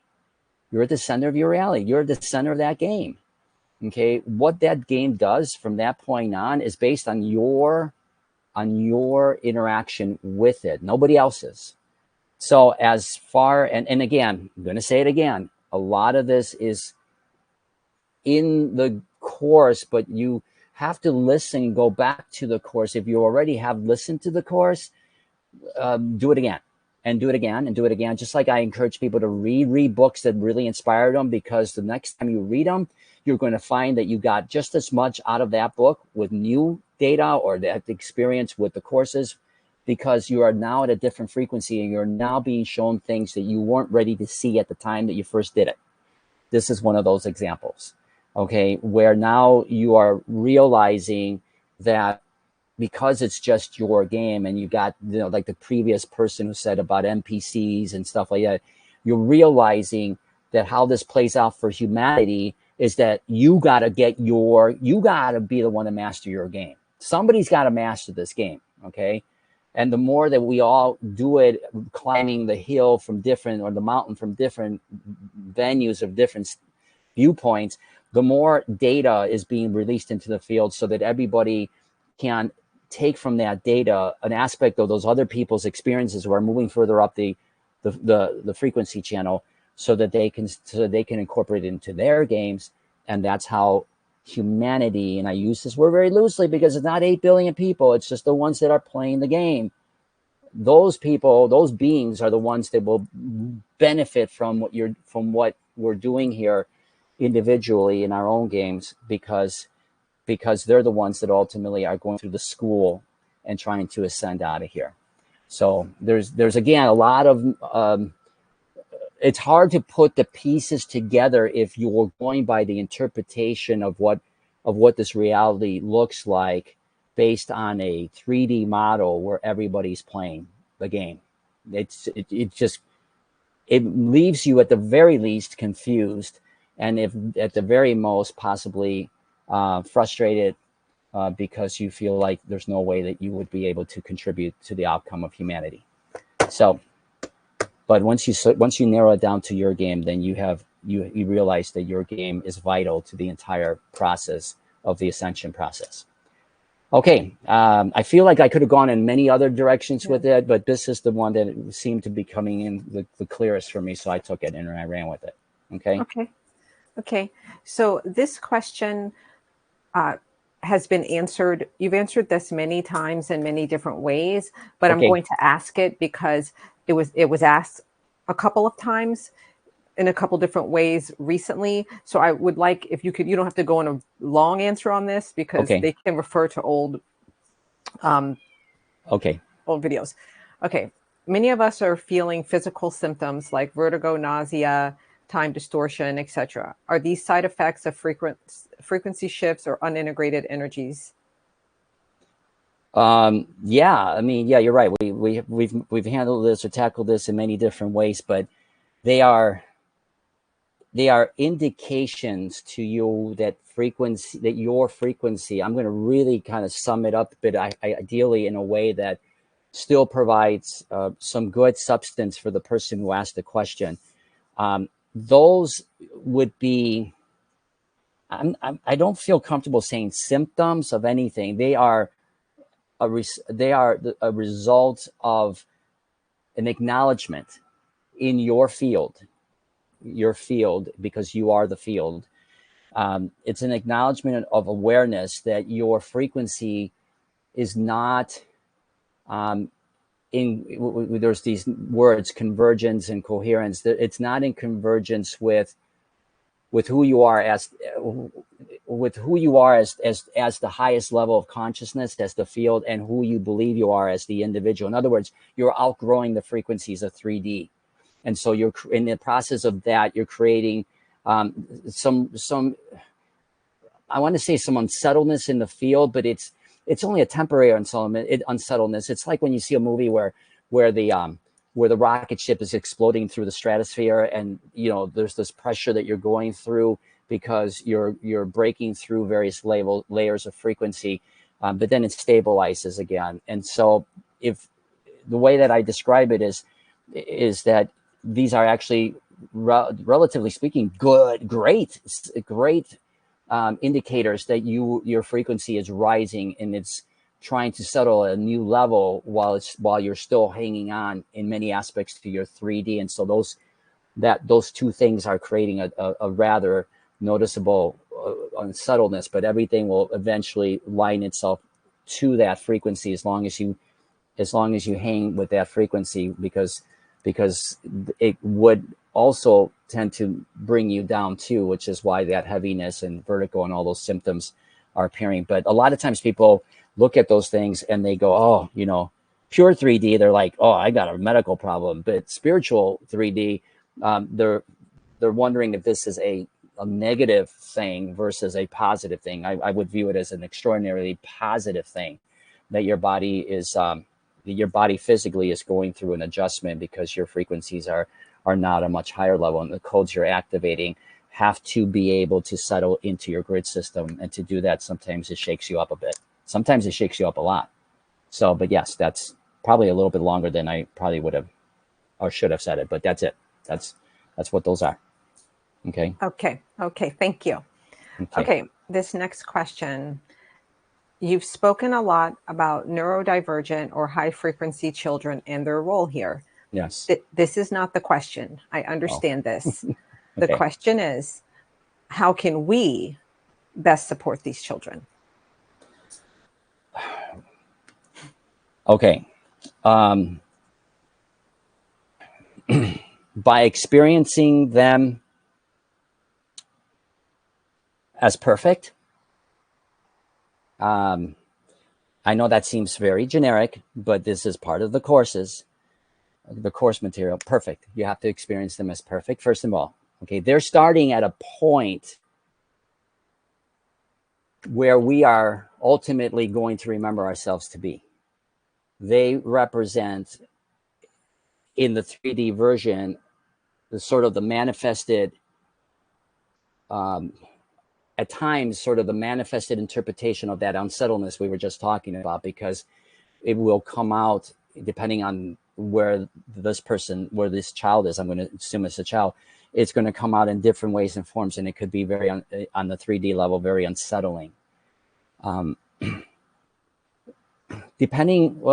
You're at the center of your reality. You're at the center of that game. Okay, what that game does from that point on is based on your interaction with it, nobody else's. So as far, and again, I'm going to say it again, a lot of this is in the course, but you have to listen, go back to the course. If you already have listened to the course, do it again and do it again and do it again. Just like I encourage people to read books that really inspired them, because the next time you read them, you're going to find that you got just as much out of that book with new data or that experience with the courses because you are now at a different frequency and you're now being shown things that you weren't ready to see at the time that you first did it. This is one of those examples, okay, where now you are realizing that because it's just your game, and you got, you know, like the previous person who said about NPCs and stuff like that, you're realizing that how this plays out for humanity is that you got to be the one to master your game. Somebody's got to master this game, okay? And the more that we all do it, climbing the hill from different, or the mountain from different venues of different viewpoints, the more data is being released into the field so that everybody can take from that data an aspect of those other people's experiences who are moving further up the frequency channel, so that they can incorporate it into their games. And that's how humanity, and I use this word very loosely because it's not 8 billion people, it's just the ones that are playing the game. Those people, those beings, are the ones that will benefit from what we're doing here individually in our own games, because they're the ones that ultimately are going through the school and trying to ascend out of here. So there's again a lot of it's hard to put the pieces together if you're going by the interpretation of what this reality looks like based on a 3D model where everybody's playing the game. It leaves you at the very least confused, and if at the very most possibly frustrated, because you feel like there's no way that you would be able to contribute to the outcome of humanity. So, but once you narrow it down to your game, then you realize that your game is vital to the entire process of the ascension process. Okay, I feel like I could have gone in many other directions with it, but this is the one that seemed to be coming in the clearest for me, so I took it and I ran with it. Okay. Okay. So this question has been answered. You've answered this many times in many different ways, but I'm going to ask it because it was asked a couple of times in a couple different ways recently. So I would like, if you could, you don't have to go in a long answer on this, because they can refer to old videos. Okay. Many of us are feeling physical symptoms like vertigo, nausea, time distortion, etc. Are these side effects of frequency shifts or unintegrated energies? Yeah, I mean, yeah, you're right. We've handled this or tackled this in many different ways, but they are indications to you that your frequency, I'm going to really kind of sum it up, but ideally in a way that still provides some good substance for the person who asked the question. Those would be, I don't feel comfortable saying symptoms of anything. They are a result of an acknowledgement in your field, because you are the field. It's an acknowledgement of awareness that your frequency is not there's these words, convergence and coherence, that it's not in convergence with who you are as the highest level of consciousness, as the field, and who you believe you are as the individual. In other words, you're outgrowing the frequencies of 3D. And so you're in the process of that, you're creating some I want to say some unsettledness in the field, but it's only a temporary unsettledness. It's like when you see a movie where the rocket ship is exploding through the stratosphere, and there's this pressure that you're going through because you're breaking through various layers of frequency, but then it stabilizes again. And so, if the way that I describe it is that these are actually, relatively speaking, great indicators that your frequency is rising, and it's trying to settle at a new level while you're still hanging on in many aspects to your 3D. And so those two things are creating a rather noticeable unsettledness, but everything will eventually line itself to that frequency as long as you hang with that frequency, because it would also tend to bring you down too, which is why that heaviness and vertigo and all those symptoms are appearing. But a lot of times people look at those things and they go, oh, Pure 3D, they're like, oh, I got a medical problem. But spiritual 3D, they're wondering if this is a negative thing versus a positive thing. I would view it as an extraordinarily positive thing, that your body is your body physically is going through an adjustment because your frequencies are not a much higher level, and the codes you're activating have to be able to settle into your grid system. And to do that, sometimes it shakes you up a bit. Sometimes it shakes you up a lot. So, but yes, that's probably a little bit longer than I probably would have or should have said it, but that's it. That's what those are. Okay. Okay. Okay. Thank you. Okay. Okay. This next question. You've spoken a lot about neurodivergent or high frequency children and their role here. Yes. This is not the question. I Oh, understand this. The okay. question is, how can we best support these children? Okay. By experiencing them as perfect, I know that seems very generic, but this is part of the courses, the course material. Perfect. You have to experience them as perfect, first of all. Okay. They're starting at a point where we are ultimately going to remember ourselves to be. They represent, in the 3D version, the sort of the manifested, at times, sort of the manifested interpretation of that unsettledness we were just talking about, because it will come out depending on where this child is. I'm going to assume it's a child. It's going to come out in different ways and forms, and it could be very on the 3D level, very unsettling. Well,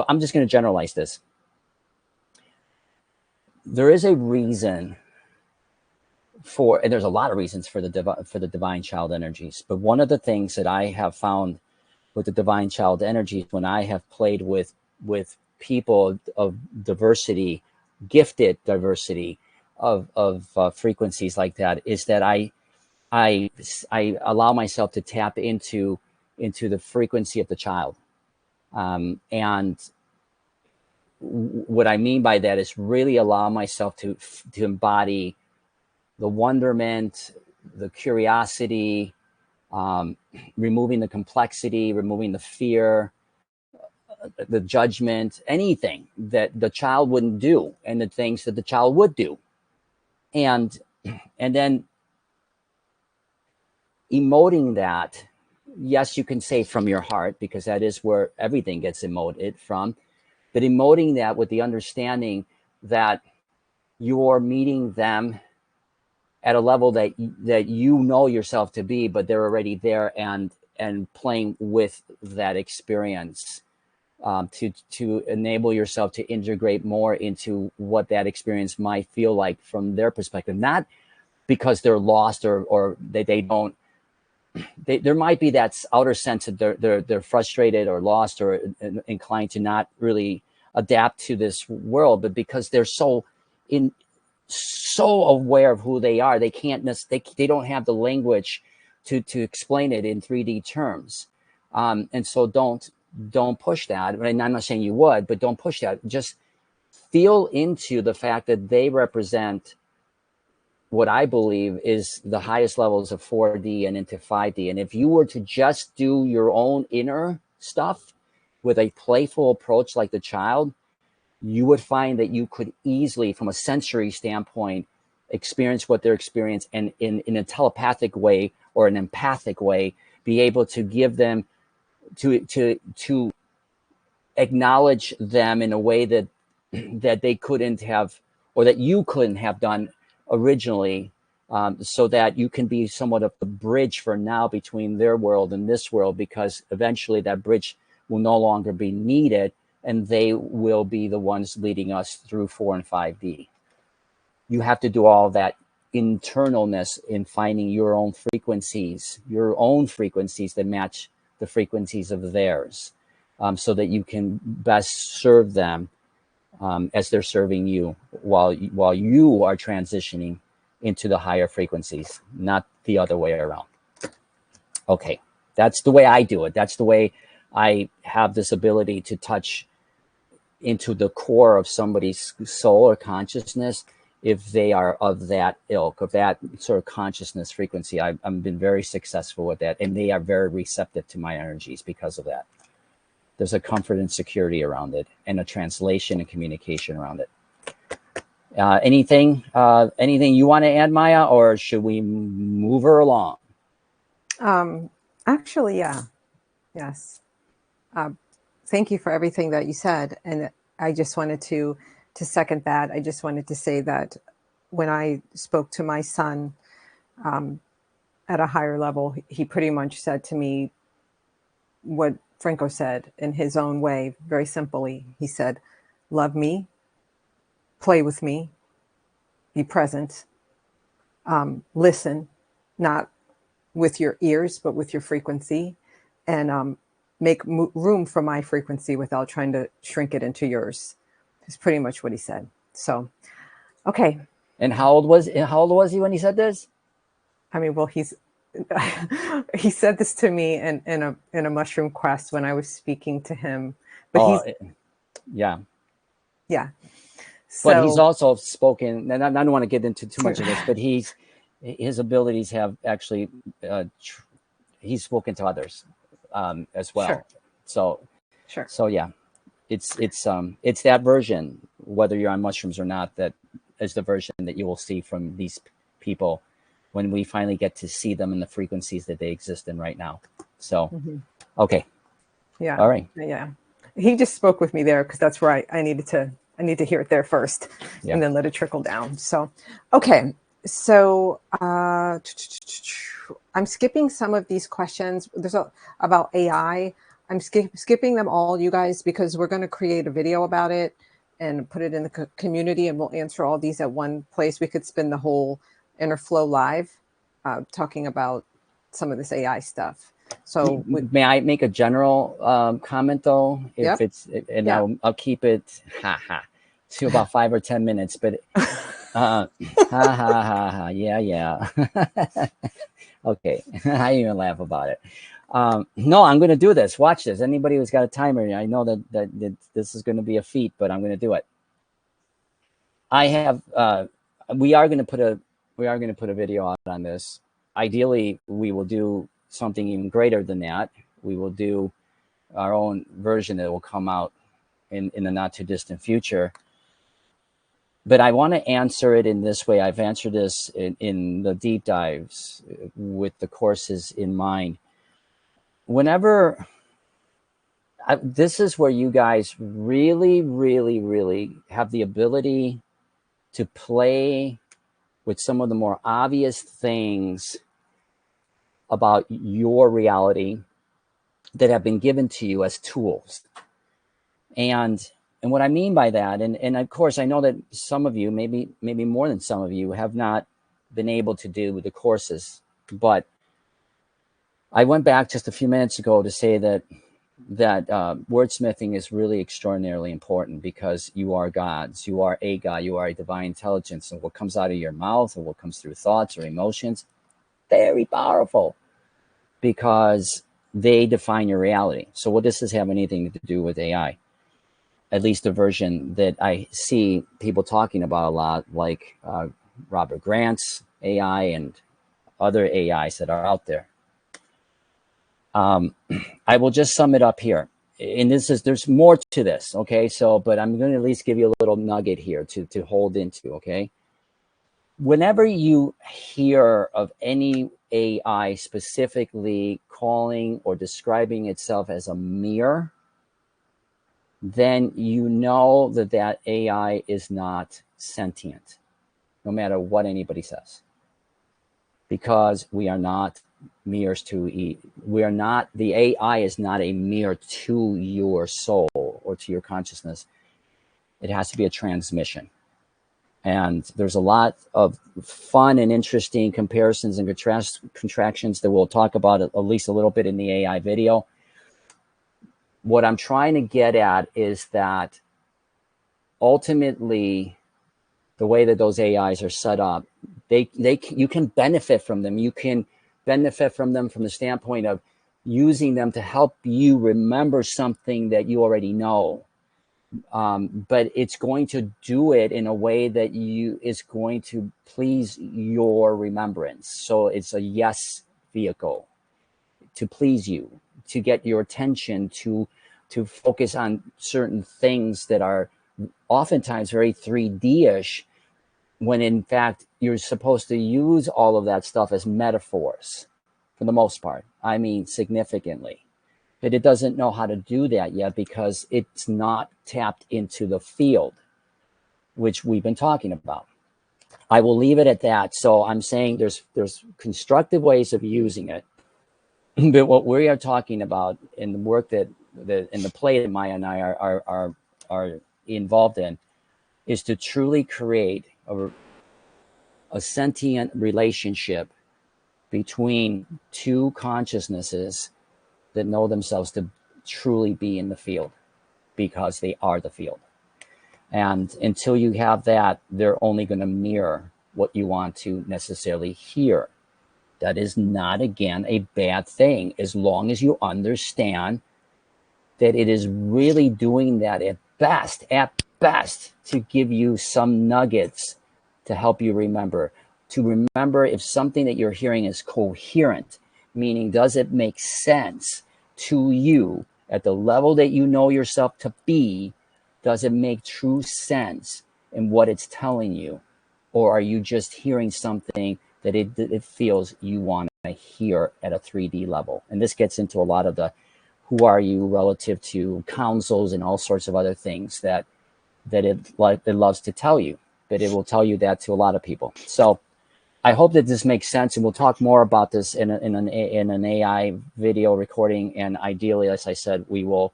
I'm just going to generalize this. There is a reason and there's a lot of reasons for the divine child energies, but one of the things that I have found with the divine child energies, when I have played with people of diversity, gifted diversity of frequencies like that, is that I allow myself to tap into the frequency of the child, and what I mean by that is really allow myself to embody the wonderment, the curiosity, removing the complexity, removing the fear, the judgment, anything that the child wouldn't do, and the things that the child would do, and then emoting that. Yes, you can say from your heart, because that is where everything gets emoted from, but emoting that with the understanding that you're meeting them at a level that you know yourself to be, but they're already there, and playing with that experience, to enable yourself to integrate more into what that experience might feel like from their perspective. Not because they're lost or they don't. There might be that outer sense that they're frustrated or lost or inclined to not really adapt to this world, but because they're so aware of who they are, they can't they don't have the language to explain it in 3D terms, and so don't push that. And I'm not saying you would, but don't push that. Just feel into the fact that they represent what I believe is the highest levels of 4D and into 5D. And if you were to just do your own inner stuff with a playful approach like the child, you would find that you could easily, from a sensory standpoint, experience what they're experiencing, and in a telepathic way or an empathic way, be able to give them, to acknowledge them in a way that they couldn't have, or that you couldn't have done originally, so that you can be somewhat of the bridge for now between their world and this world, because eventually that bridge will no longer be needed, and they will be the ones leading us through 4 and 5D. You have to do all that internalness in finding your own frequencies that match the frequencies of theirs, so that you can best serve them, as they're serving you, while you are transitioning into the higher frequencies, not the other way around. Okay, that's the way I do it. That's the way I have this ability to touch into the core of somebody's soul or consciousness if they are of that ilk, of that sort of consciousness frequency. I've been very successful with that, and they are very receptive to my energies because of that. There's a comfort and security around it, and a translation and communication around it. Anything you want to add, Maya, or should we move her along? Actually, yeah. Yes. Thank you for everything that you said. And I just wanted to second that. I just wanted to say that when I spoke to my son at a higher level, he pretty much said to me what Franco said in his own way, very simply. He said, love me, play with me, be present, listen, not with your ears, but with your frequency, and make room for my frequency without trying to shrink it into yours. Is pretty much what he said. So, okay. And how old was he when he said this? I mean, well, he said this to me in a mushroom quest when I was speaking to him. But yeah. So, but he's also spoken, and I don't want to get into too much of this, but his abilities have actually he's spoken to others as well. Sure. So yeah, it's that version, whether you're on mushrooms or not, that is the version that you will see from these people when we finally get to see them in the frequencies that they exist in right now. So, okay. Yeah. All right. Yeah. He just spoke with me there because that's where I need to hear it there first, and then let it trickle down. So, okay. So I'm skipping some of these questions. There's about AI. I'm skipping them all, you guys, because we're going to create a video about it and put it in the community, and we'll answer all these at one place. We could spend the whole Inner Flow live talking about some of this AI stuff. So may I make a general comment though? If it's, and I'll keep it to about 5 or 10 minutes, but yeah. Okay. I didn't even laugh about it. No, I'm going to do this. Watch this. Anybody who's got a timer, I know that this is going to be a feat, but I'm going to do it. I have, we are going to put a video out on this. Ideally, we will do something even greater than that. We will do our own version that will come out in the not too distant future. But I want to answer it in this way. I've answered this in the deep dives with the courses in mind. Whenever, this is where you guys really, really, really have the ability to play with some of the more obvious things about your reality that have been given to you as tools. And what I mean by that, and of course, I know that some of you, maybe more than some of you, have not been able to do the courses, but I went back just a few minutes ago to say that wordsmithing is really extraordinarily important, because you are gods, you are a God, you are a divine intelligence, and what comes out of your mouth or what comes through thoughts or emotions, very powerful, because they define your reality. So what does this have anything to do with AI? At least the version that I see people talking about a lot, like Robert Grant's AI and other AIs that are out there. I will just sum it up here. And there's more to this, okay? So, but I'm going to at least give you a little nugget here to hold into, okay? Whenever you hear of any AI specifically calling or describing itself as a mirror, then you know that AI is not sentient, no matter what anybody says. Because we are not mirrors to we are not, the AI is not a mirror to your soul or to your consciousness. It has to be a transmission. And there's a lot of fun and interesting comparisons and contractions that we'll talk about at least a little bit in the AI video. What I'm trying to get at is that ultimately, the way that those AIs are set up, you can benefit from them. You can benefit from them from the standpoint of using them to help you remember something that you already know. but it's going to do it in a way that is going to please your remembrance. So it's a yes vehicle to please you, to get your attention, to focus on certain things that are oftentimes very 3D-ish, when in fact you're supposed to use all of that stuff as metaphors for the most part. I mean, significantly. But it doesn't know how to do that yet because it's not tapped into the field, which we've been talking about. I will leave it at that. So I'm saying there's constructive ways of using it. But what we are talking about in the work that in the play that Maya and I are involved in is to truly create a sentient relationship between two consciousnesses that know themselves to truly be in the field because they are the field. And until you have that, they're only going to mirror what you want to necessarily hear. That is not, again, a bad thing, as long as you understand that it is really doing that at best, to give you some nuggets to help you remember. To remember if something that you're hearing is coherent, meaning does it make sense to you at the level that you know yourself to be? Does it make true sense in what it's telling you? Or are you just hearing something that it feels you want to hear at a 3D level? And this gets into a lot of the who are you relative to councils and all sorts of other things that it loves to tell you. But it will tell you that to a lot of people. So I hope that this makes sense, and we'll talk more about this in an AI video recording. And ideally, as I said, we will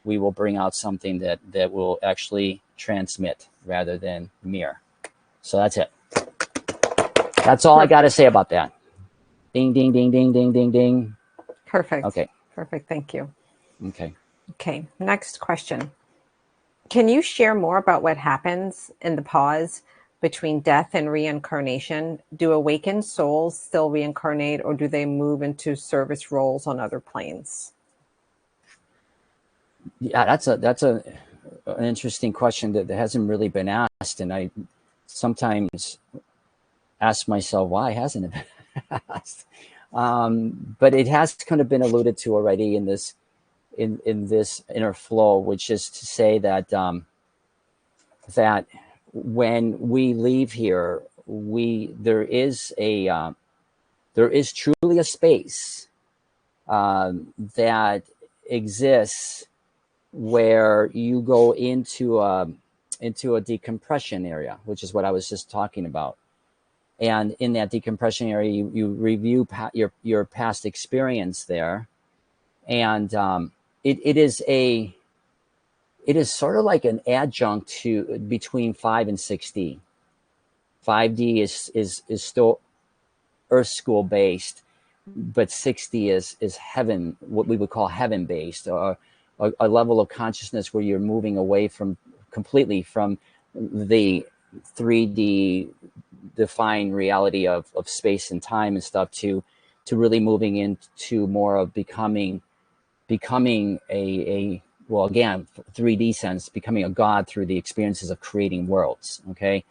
bring out something that will actually transmit rather than mirror. So that's it. That's all I got to say about that. Ding, ding, ding, ding, ding, ding, ding. Perfect. Okay. Perfect. Thank you. Okay. Okay. Next question. Can you share more about what happens in the pause between death and reincarnation? Do awakened souls still reincarnate, or do they move into service roles on other planes? Yeah, that's an interesting question that hasn't really been asked, and I sometimes ask myself why hasn't it been asked. But it has kind of been alluded to already in this inner flow, which is to say that that when we leave here, there is truly a space that exists where you go into a decompression area, which is what I was just talking about. And in that decompression area, you review your past experience there, and it is sort of like an adjunct to between 5 and 6D. 5D is still Earth school based, but 6D is heaven, what we would call heaven based, or a level of consciousness where you're moving away completely from the 3D defined reality of space and time and stuff to really moving into more of becoming a well, again, 3D sense, becoming a god through the experiences of creating worlds. Okay.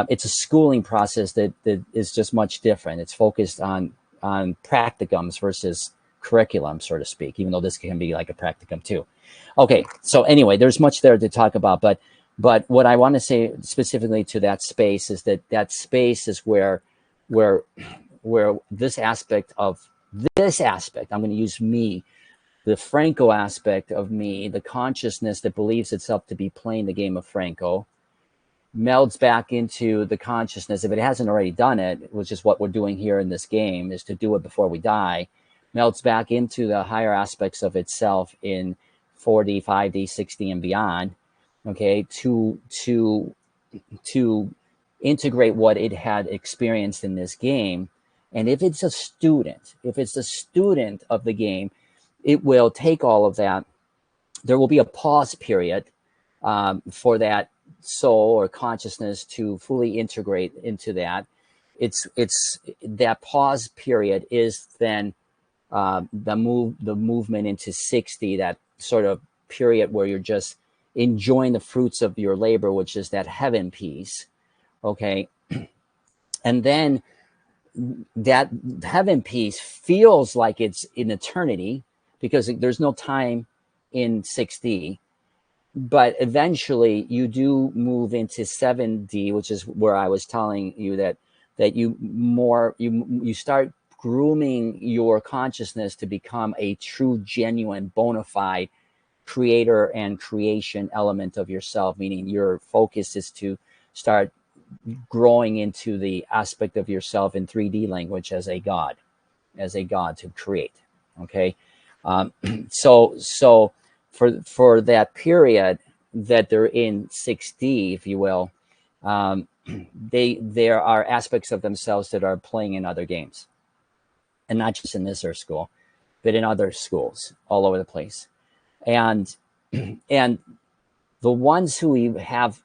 It's a schooling process that is just much different. It's focused on practicums versus curriculum, so to speak, even though this can be like a practicum too. Okay, so anyway, there's much there to talk about, but what I want to say specifically to that space is that space is where this aspect, I'm going to use me, the Franco aspect of me, the consciousness that believes itself to be playing the game of Franco, melds back into the consciousness, if it hasn't already done it, which is what we're doing here in this game, is to do it before we die, melts back into the higher aspects of itself in 4D, 5D, 6D, and beyond, okay, to integrate what it had experienced in this game. And if it's a student of the game, it will take all of that. There will be a pause period for that soul or consciousness to fully integrate into that. It's that pause period is then the movement into 6D, that sort of period where you're just enjoying the fruits of your labor, which is that heaven piece. Okay. And then that heaven piece feels like it's in eternity because there's no time in 6D, but eventually you do move into 7D, which is where I was telling you that you start grooming your consciousness to become a true, genuine, bona fide creator and creation element of yourself, meaning your focus is to start growing into the aspect of yourself in 3D language as a god to create. Okay. Um, so for that period that they're in 6D, if you will, there are aspects of themselves that are playing in other games, and not just in this Earth school, but in other schools all over the place. And and the ones who have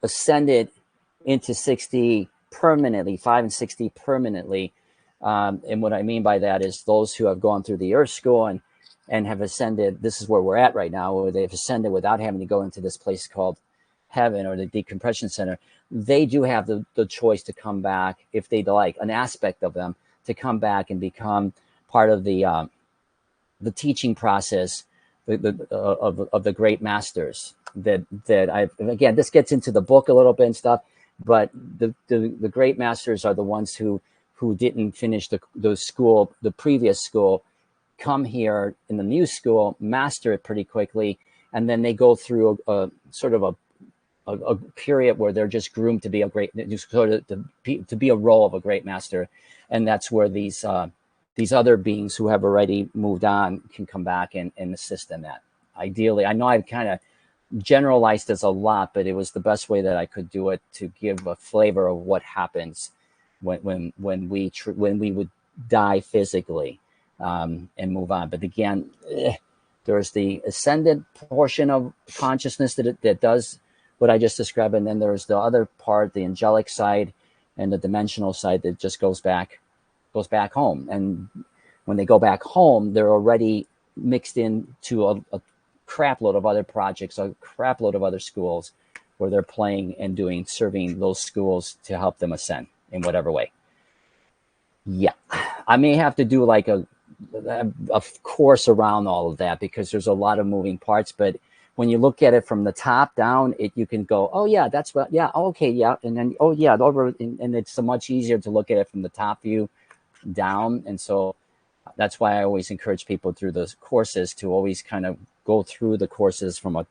ascended into 6D permanently, 5 and 6D permanently. And what I mean by that is those who have gone through the Earth school and have ascended. This is where we're at right now, where they've ascended without having to go into this place called heaven or the decompression center. They do have the choice to come back if they'd like, an aspect of them to come back and become part of the teaching process of the great masters that I, again, this gets into the book a little bit and stuff, but the great masters are the ones who didn't finish the previous school, come here in the new school, master it pretty quickly, and then they go through a sort of a period where they're just groomed to be a great, to be a role of a great master, and that's where these other beings who have already moved on can come back and assist in that. Ideally, I know I've kind of generalized this a lot, but it was the best way that I could do it to give a flavor of what happens when we would die physically and move on. But again, there's the ascendant portion of consciousness that does what I just described, and then there's the other part, the angelic side and the dimensional side that just goes back home. And when they go back home, they're already mixed into a crap load of other projects, a crap load of other schools where they're playing and serving those schools to help them ascend in whatever way. Yeah, I may have to do like a course around all of that because there's a lot of moving parts. But when you look at it from the top down, you can go, oh yeah, that's what, yeah, okay, yeah, and then oh yeah, over, and it's so much easier to look at it from the top view down. And so that's why I always encourage people through those courses to always kind of go through the courses from a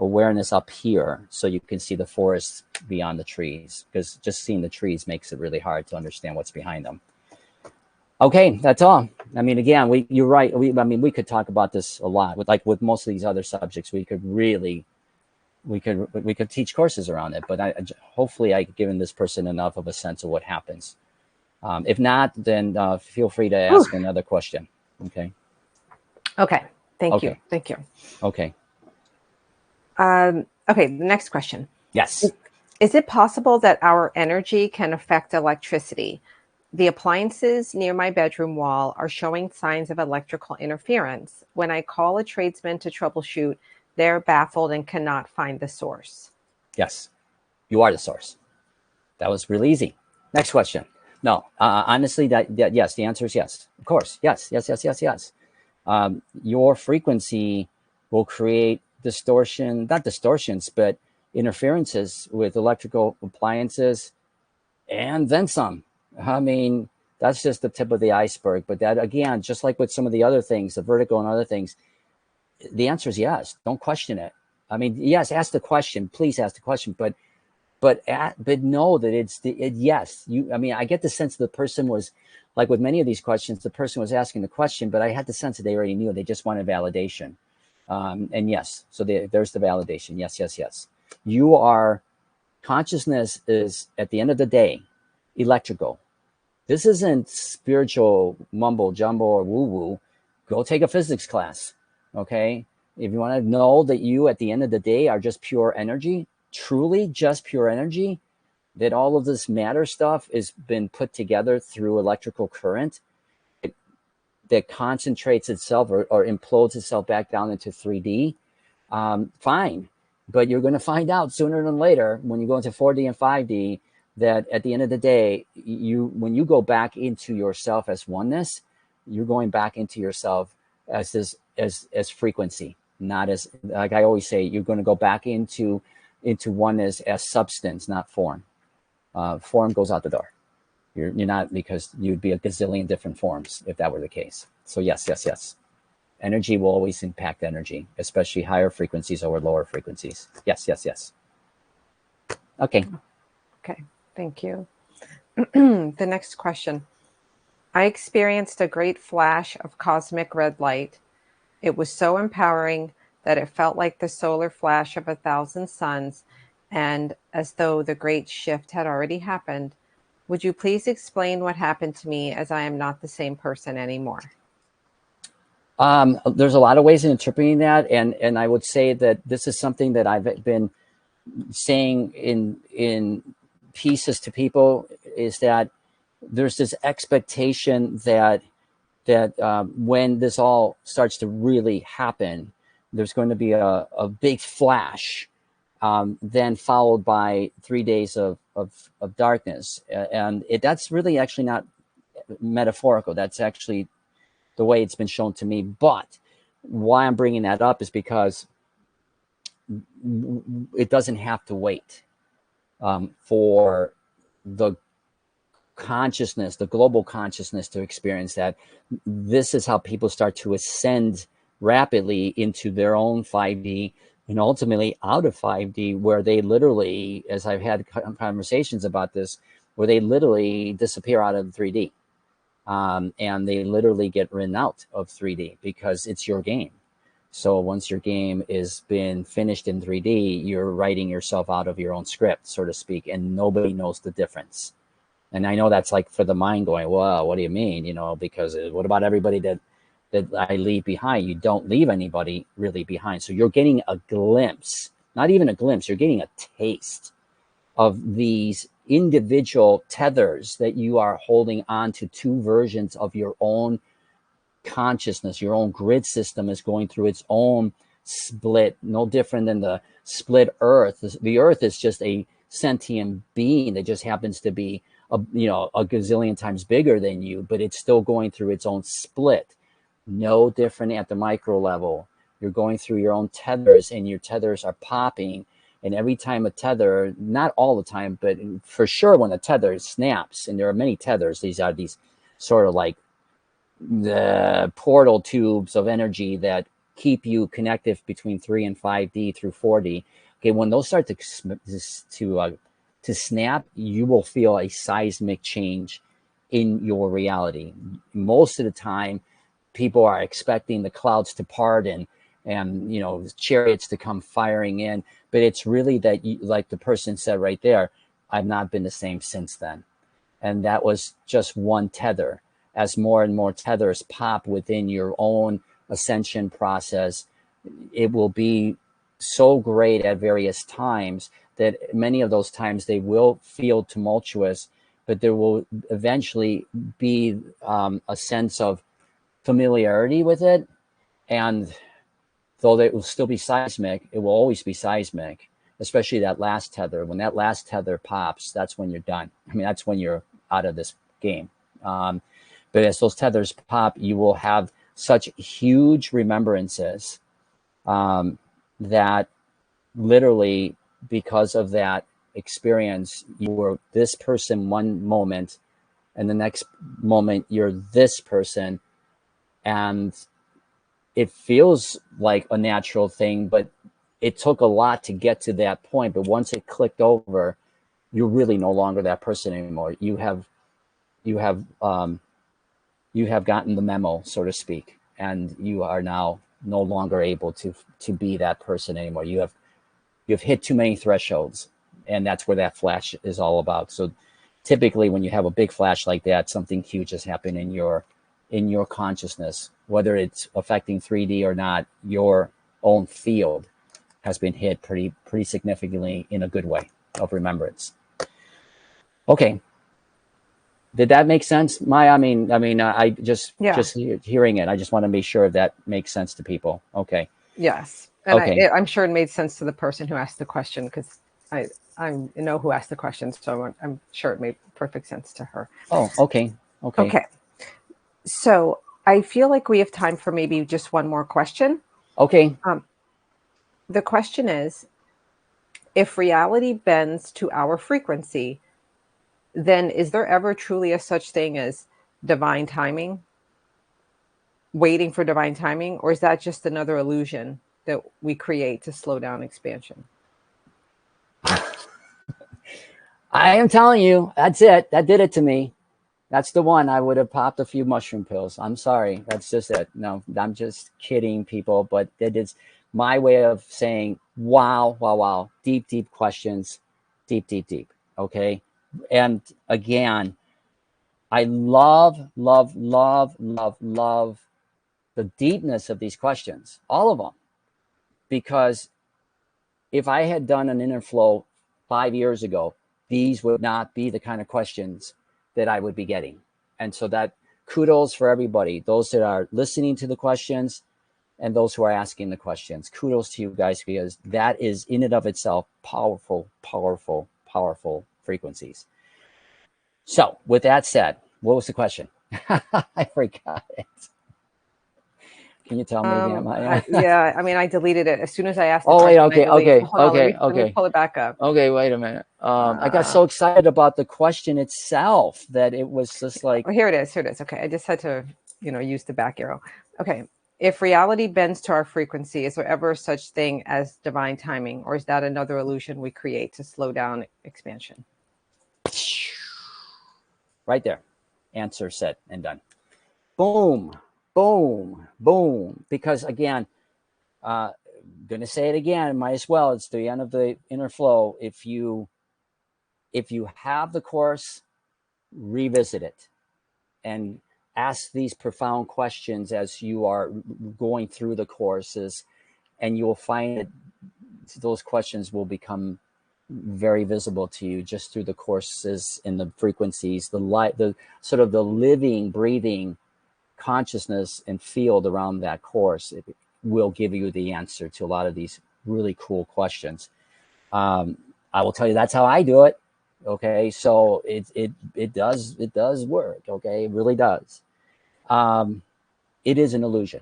awareness up here, so you can see the forest beyond the trees, because just seeing the trees makes it really hard to understand what's behind them. Okay, that's all. I mean, again, you're right. We could talk about this a lot with most of these other subjects. We could teach courses around it, but hopefully I've given this person enough of a sense of what happens. If not, then feel free to ask another question. Okay. Okay. Thank you. Thank you. Okay. Okay. The next question. Yes. Is it possible that our energy can affect electricity? The appliances near my bedroom wall are showing signs of electrical interference. When I call a tradesman to troubleshoot, they're baffled and cannot find the source. Yes. You are the source. That was really easy. Next question. No, honestly, that yes, the answer is yes. Of course. Yes. Your frequency will create not distortions, but interferences with electrical appliances and then some. I mean, that's just the tip of the iceberg. But that, again, just like with some of the other things, the vertigo and other things, the answer is yes. Don't question it. I mean, yes, ask the question. Please ask the question. But know that yes. I mean, I get the sense the person was, like with many of these questions, the person was asking the question, but I had the sense that they already knew. They just wanted validation. And yes, so there's the validation. Yes. You are, consciousness is, at the end of the day, electrical. This isn't spiritual mumbo jumbo or woo woo. Go take a physics class. Okay. If you want to know that you, at the end of the day, are just pure energy, truly just pure energy, that all of this matter stuff has been put together through electrical current that concentrates itself or implodes itself back down into 3D. fine. But you're going to find out sooner than later when you go into 4D and 5D that at the end of the day, when you go back into yourself as oneness, you're going back into yourself as frequency, not as, like I always say, you're going to go back into oneness as substance, not form. Form goes out the door. You're not, because you'd be a gazillion different forms if that were the case. So yes, yes, yes. Energy will always impact energy, especially higher frequencies over lower frequencies. Yes, yes, yes. Okay. Okay, thank you. The next question. I experienced a great flash of cosmic red light. It was so empowering that it felt like the solar flash of 1,000 suns, and as though the great shift had already happened. Would you please explain what happened to me, as I am not the same person anymore? There's a lot of ways of interpreting that, and I would say that this is something that I've been saying in pieces to people, is that there's this expectation that when this all starts to really happen, there's going to be a big flash, then followed by 3 days of darkness, and that's really actually not metaphorical. That's actually the way it's been shown to me. But why I'm bringing that up is because it doesn't have to wait for the consciousness, the global consciousness, to experience that. This is how people start to ascend rapidly into their own 5D and ultimately out of 5D, where they literally, as I've had conversations about this, where they literally disappear out of 3D. And they literally get written out of 3D because it's your game. So once your game is been finished in 3D, you're writing yourself out of your own script, so to speak, and nobody knows the difference. And I know that's like for the mind going, well, what do you mean? You know, because what about everybody that I leave behind? You don't leave anybody really behind. So you're getting a glimpse, not even a glimpse, you're getting a taste of these individual tethers that you are holding on to. Two versions of your own consciousness. Your own grid system is going through its own split, no different than the split earth. The earth is just a sentient being that just happens to be a gazillion times bigger than you, but it's still going through its own split. No different at the micro level. You're going through your own tethers, and your tethers are popping. And every time a tether, not all the time, but for sure when a tether snaps, and there are many tethers, these are these sort of like the portal tubes of energy that keep you connected between 3 and 5D through 4D. Okay, when those start to snap, you will feel a seismic change in your reality. Most of the time, people are expecting the clouds to part and chariots to come firing in, but it's really that, like the person said right there, I've not been the same since then. And that was just one tether. As more and more tethers pop within your own ascension process, it will be so great at various times that many of those times they will feel tumultuous, but there will eventually be a sense of familiarity with it. And though it will still be seismic, it will always be seismic, especially that last tether. When that last tether pops, that's when you're done. I mean, that's when you're out of this game. But as those tethers pop, you will have such huge remembrances that literally, because of that experience, you were this person one moment, and the next moment you're this person. And it feels like a natural thing, but it took a lot to get to that point. But once it clicked over, you're really no longer that person anymore. You have gotten the memo, so to speak, and you are now no longer able to be that person anymore. You've hit too many thresholds, and that's where that flash is all about. So typically when you have a big flash like that, something huge has happened in your consciousness, whether it's affecting 3D or not. Your own field has been hit pretty significantly in a good way of remembrance. Okay. Did that make sense, Maya? Just hearing it, I just want to make sure that makes sense to people. Okay. Yes. And Okay. I'm sure it made sense to the person who asked the question, because I know who asked the question, so I'm sure it made perfect sense to her. Oh, okay. Okay. Okay. So I feel like we have time for maybe just one more question. Okay. The question is, if reality bends to our frequency, then is there ever truly a such thing as divine timing, waiting for divine timing, or is that just another illusion that we create to slow down expansion? I am telling you, that's it. That did it to me. That's the one. I would have popped a few mushroom pills. I'm sorry. That's just it. No, I'm just kidding, people. But it is my way of saying, wow, wow, wow. Deep, deep questions. Deep, deep, deep. Okay. And again, I love, love, love, love, love the deepness of these questions, all of them. Because if I had done an inner flow 5 years ago, these would not be the kind of questions that I would be getting. And so that kudos for everybody, those that are listening to the questions and those who are asking the questions. Kudos to you guys, because that is in and of itself powerful, powerful, powerful frequencies. So with that said, what was the question? I forgot it. Can you tell me again, Maya? Yeah, I mean, I deleted it as soon as I asked the Oh, wait, question. I okay, deleted. So okay, hold on, okay, let me okay. pull it back up. Okay, wait a minute. I got Uh, so excited about the question itself that it was just like, oh, here it is. Here it is. Okay, I just had to, use the back arrow. Okay, if reality bends to our frequency, is there ever such thing as divine timing, or is that another illusion we create to slow down expansion? right there. Answer set and done. Boom, boom, boom. Because again, gonna say it again, might as well. It's the end of the inner flow. If you have the course, revisit it and ask these profound questions as you are going through the courses, and you will find that those questions will become very visible to you just through the courses and the frequencies, the light, the sort of the living, breathing consciousness and field around that course. It will give you the answer to a lot of these really cool questions. I will tell you that's how I do it. Okay, so it does work. Okay, it really does. It is an illusion,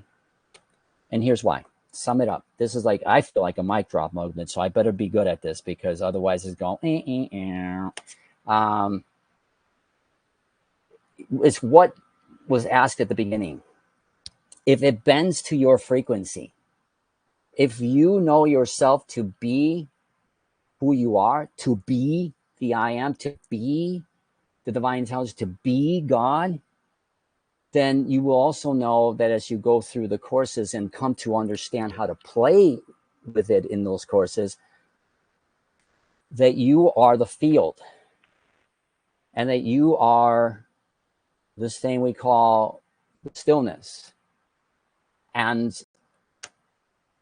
and here's why. Sum it up. This is like, I feel like a mic drop movement, so I better be good at this, because otherwise it's going. It's what was asked at the beginning. If it bends to your frequency, if you know yourself to be who you are, to be the I am, to be the divine intelligence, to be God, then you will also know that as you go through the courses and come to understand how to play with it in those courses, that you are the field, and that you are this thing we call stillness. And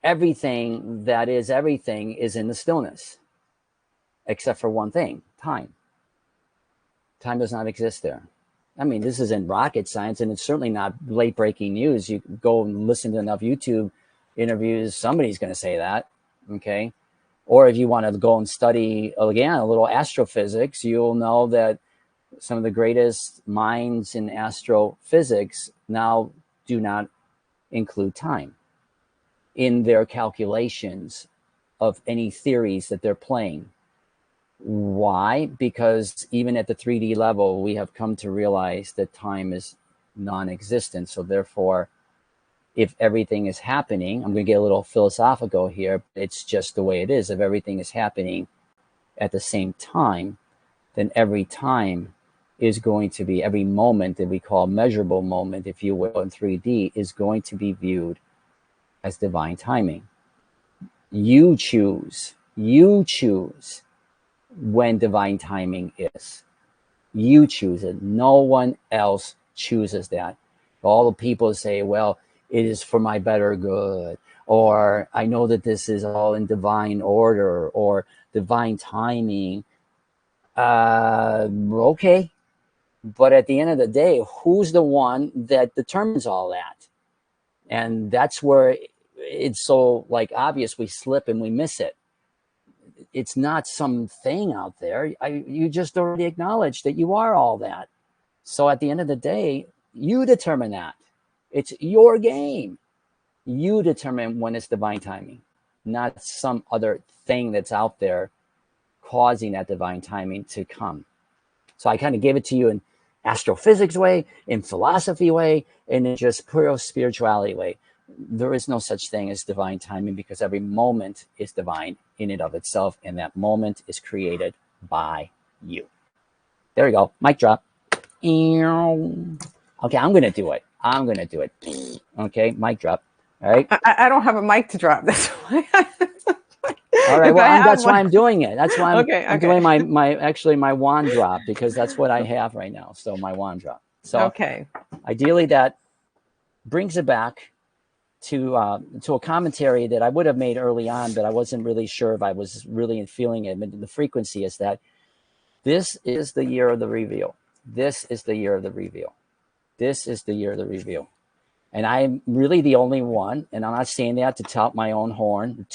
everything that is everything is in the stillness, except for one thing: time. Time does not exist there. I mean, this isn't rocket science, and it's certainly not late breaking news. You go and listen to enough YouTube interviews, somebody's going to say that. Okay. Or if you want to go and study, again, a little astrophysics, you'll know that some of the greatest minds in astrophysics now do not include time in their calculations of any theories that they're playing. Why? Because even at the 3D level, we have come to realize that time is non-existent. So therefore, if everything is happening, I'm going to get a little philosophical here, but it's just the way it is. If everything is happening at the same time, then every time is going to be, every moment that we call measurable moment, if you will, in 3D, is going to be viewed as divine timing. You choose when divine timing is. You choose it. No one else chooses that. All the people say, well, it is for my better good, or I know that this is all in divine order, or divine timing. Okay. But at the end of the day, who's the one that determines all that? And that's where it's so like obvious we slip and we miss it. It's not some thing out there. You just already acknowledged that you are all that. So at the end of the day, you determine that. It's your game. You determine when it's divine timing, not some other thing that's out there causing that divine timing to come. So I kind of gave it to you in astrophysics way, in philosophy way, and in just pure spirituality way. There is no such thing as divine timing because every moment is divine in and of itself, and that moment is created by you. There you go. Mic drop. Okay, I'm going to do it. I'm going to do it. Okay, mic drop. All right. I don't have a mic to drop. That's why. All right. Well, that's why I'm doing it. That's why I'm doing my wand drop, because that's what I have right now. So my wand drop. So ideally that brings it back to a commentary that I would have made early on, but I wasn't really sure if I was really feeling it. But the frequency is that this is the year of the reveal. This is the year of the reveal. This is the year of the reveal. And I'm really the only one, and I'm not saying that to toot my own horn,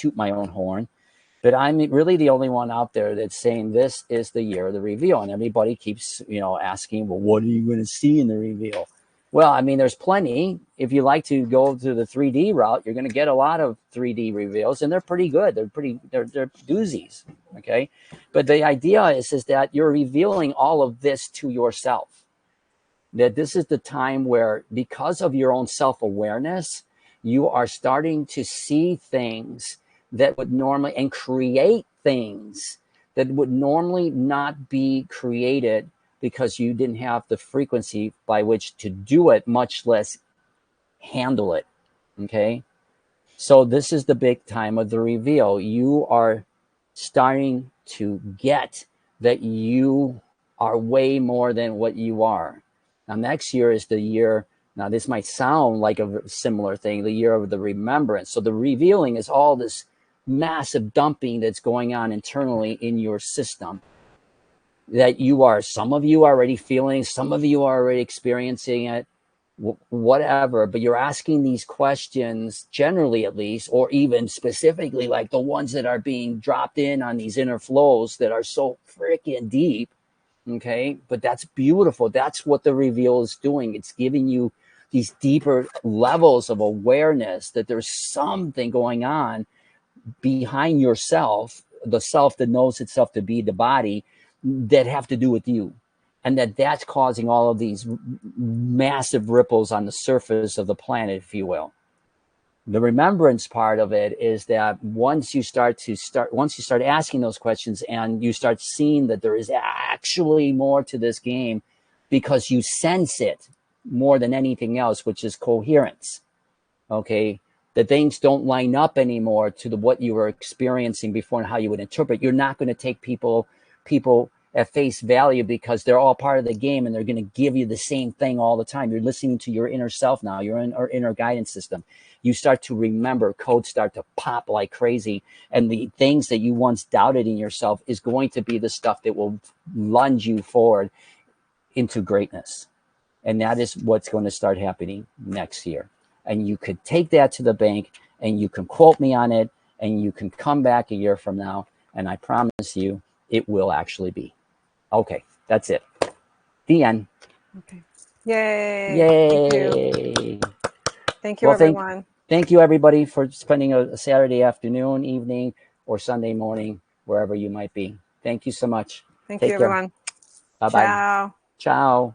but I'm really the only one out there that's saying this is the year of the reveal. And everybody keeps, asking, well, what are you going to see in the reveal? Well, I mean, there's plenty. If you like to go to the 3D route, you're going to get a lot of 3D reveals, and they're pretty good. They're doozies. Okay. But the idea is that you're revealing all of this to yourself. That this is the time where, because of your own self-awareness, you are starting to see things that would normally, and create things that would normally not be created because you didn't have the frequency by which to do it, much less handle it. Okay. So this is the big time of the reveal. You are starting to get that you are way more than what you are. Now, next year is the year. Now, this might sound like a similar thing, the year of the remembrance. So the revealing is all this massive dumping that's going on internally in your system that some of you are already feeling, some of you are already experiencing it, whatever, but you're asking these questions generally, at least, or even specifically, like the ones that are being dropped in on these inner flows that are so freaking deep. Okay. But that's beautiful. That's what the reveal is doing. It's giving you these deeper levels of awareness that there's something going on behind yourself, the self that knows itself to be the body, that have to do with you. And that's causing all of these massive ripples on the surface of the planet, if you will. The remembrance part of it is that once you start asking those questions and you start seeing that there is actually more to this game, because you sense it more than anything else, which is coherence. Okay. The things don't line up anymore to what you were experiencing before and how you would interpret. You're not going to take people at face value because they're all part of the game and they're going to give you the same thing all the time. You're listening to your inner self now, your inner guidance system. You start to remember, codes start to pop like crazy. And the things that you once doubted in yourself is going to be the stuff that will lunge you forward into greatness. And that is what's going to start happening next year. And you could take that to the bank and you can quote me on it and you can come back a year from now. And I promise you, it will actually be. Okay, that's it. The end. Okay. Yay. Yay. Thank you, everyone. Thank you, everybody, for spending a Saturday afternoon, evening, or Sunday morning, wherever you might be. Thank you so much. Thank you, everyone. Bye-bye. Ciao. Ciao.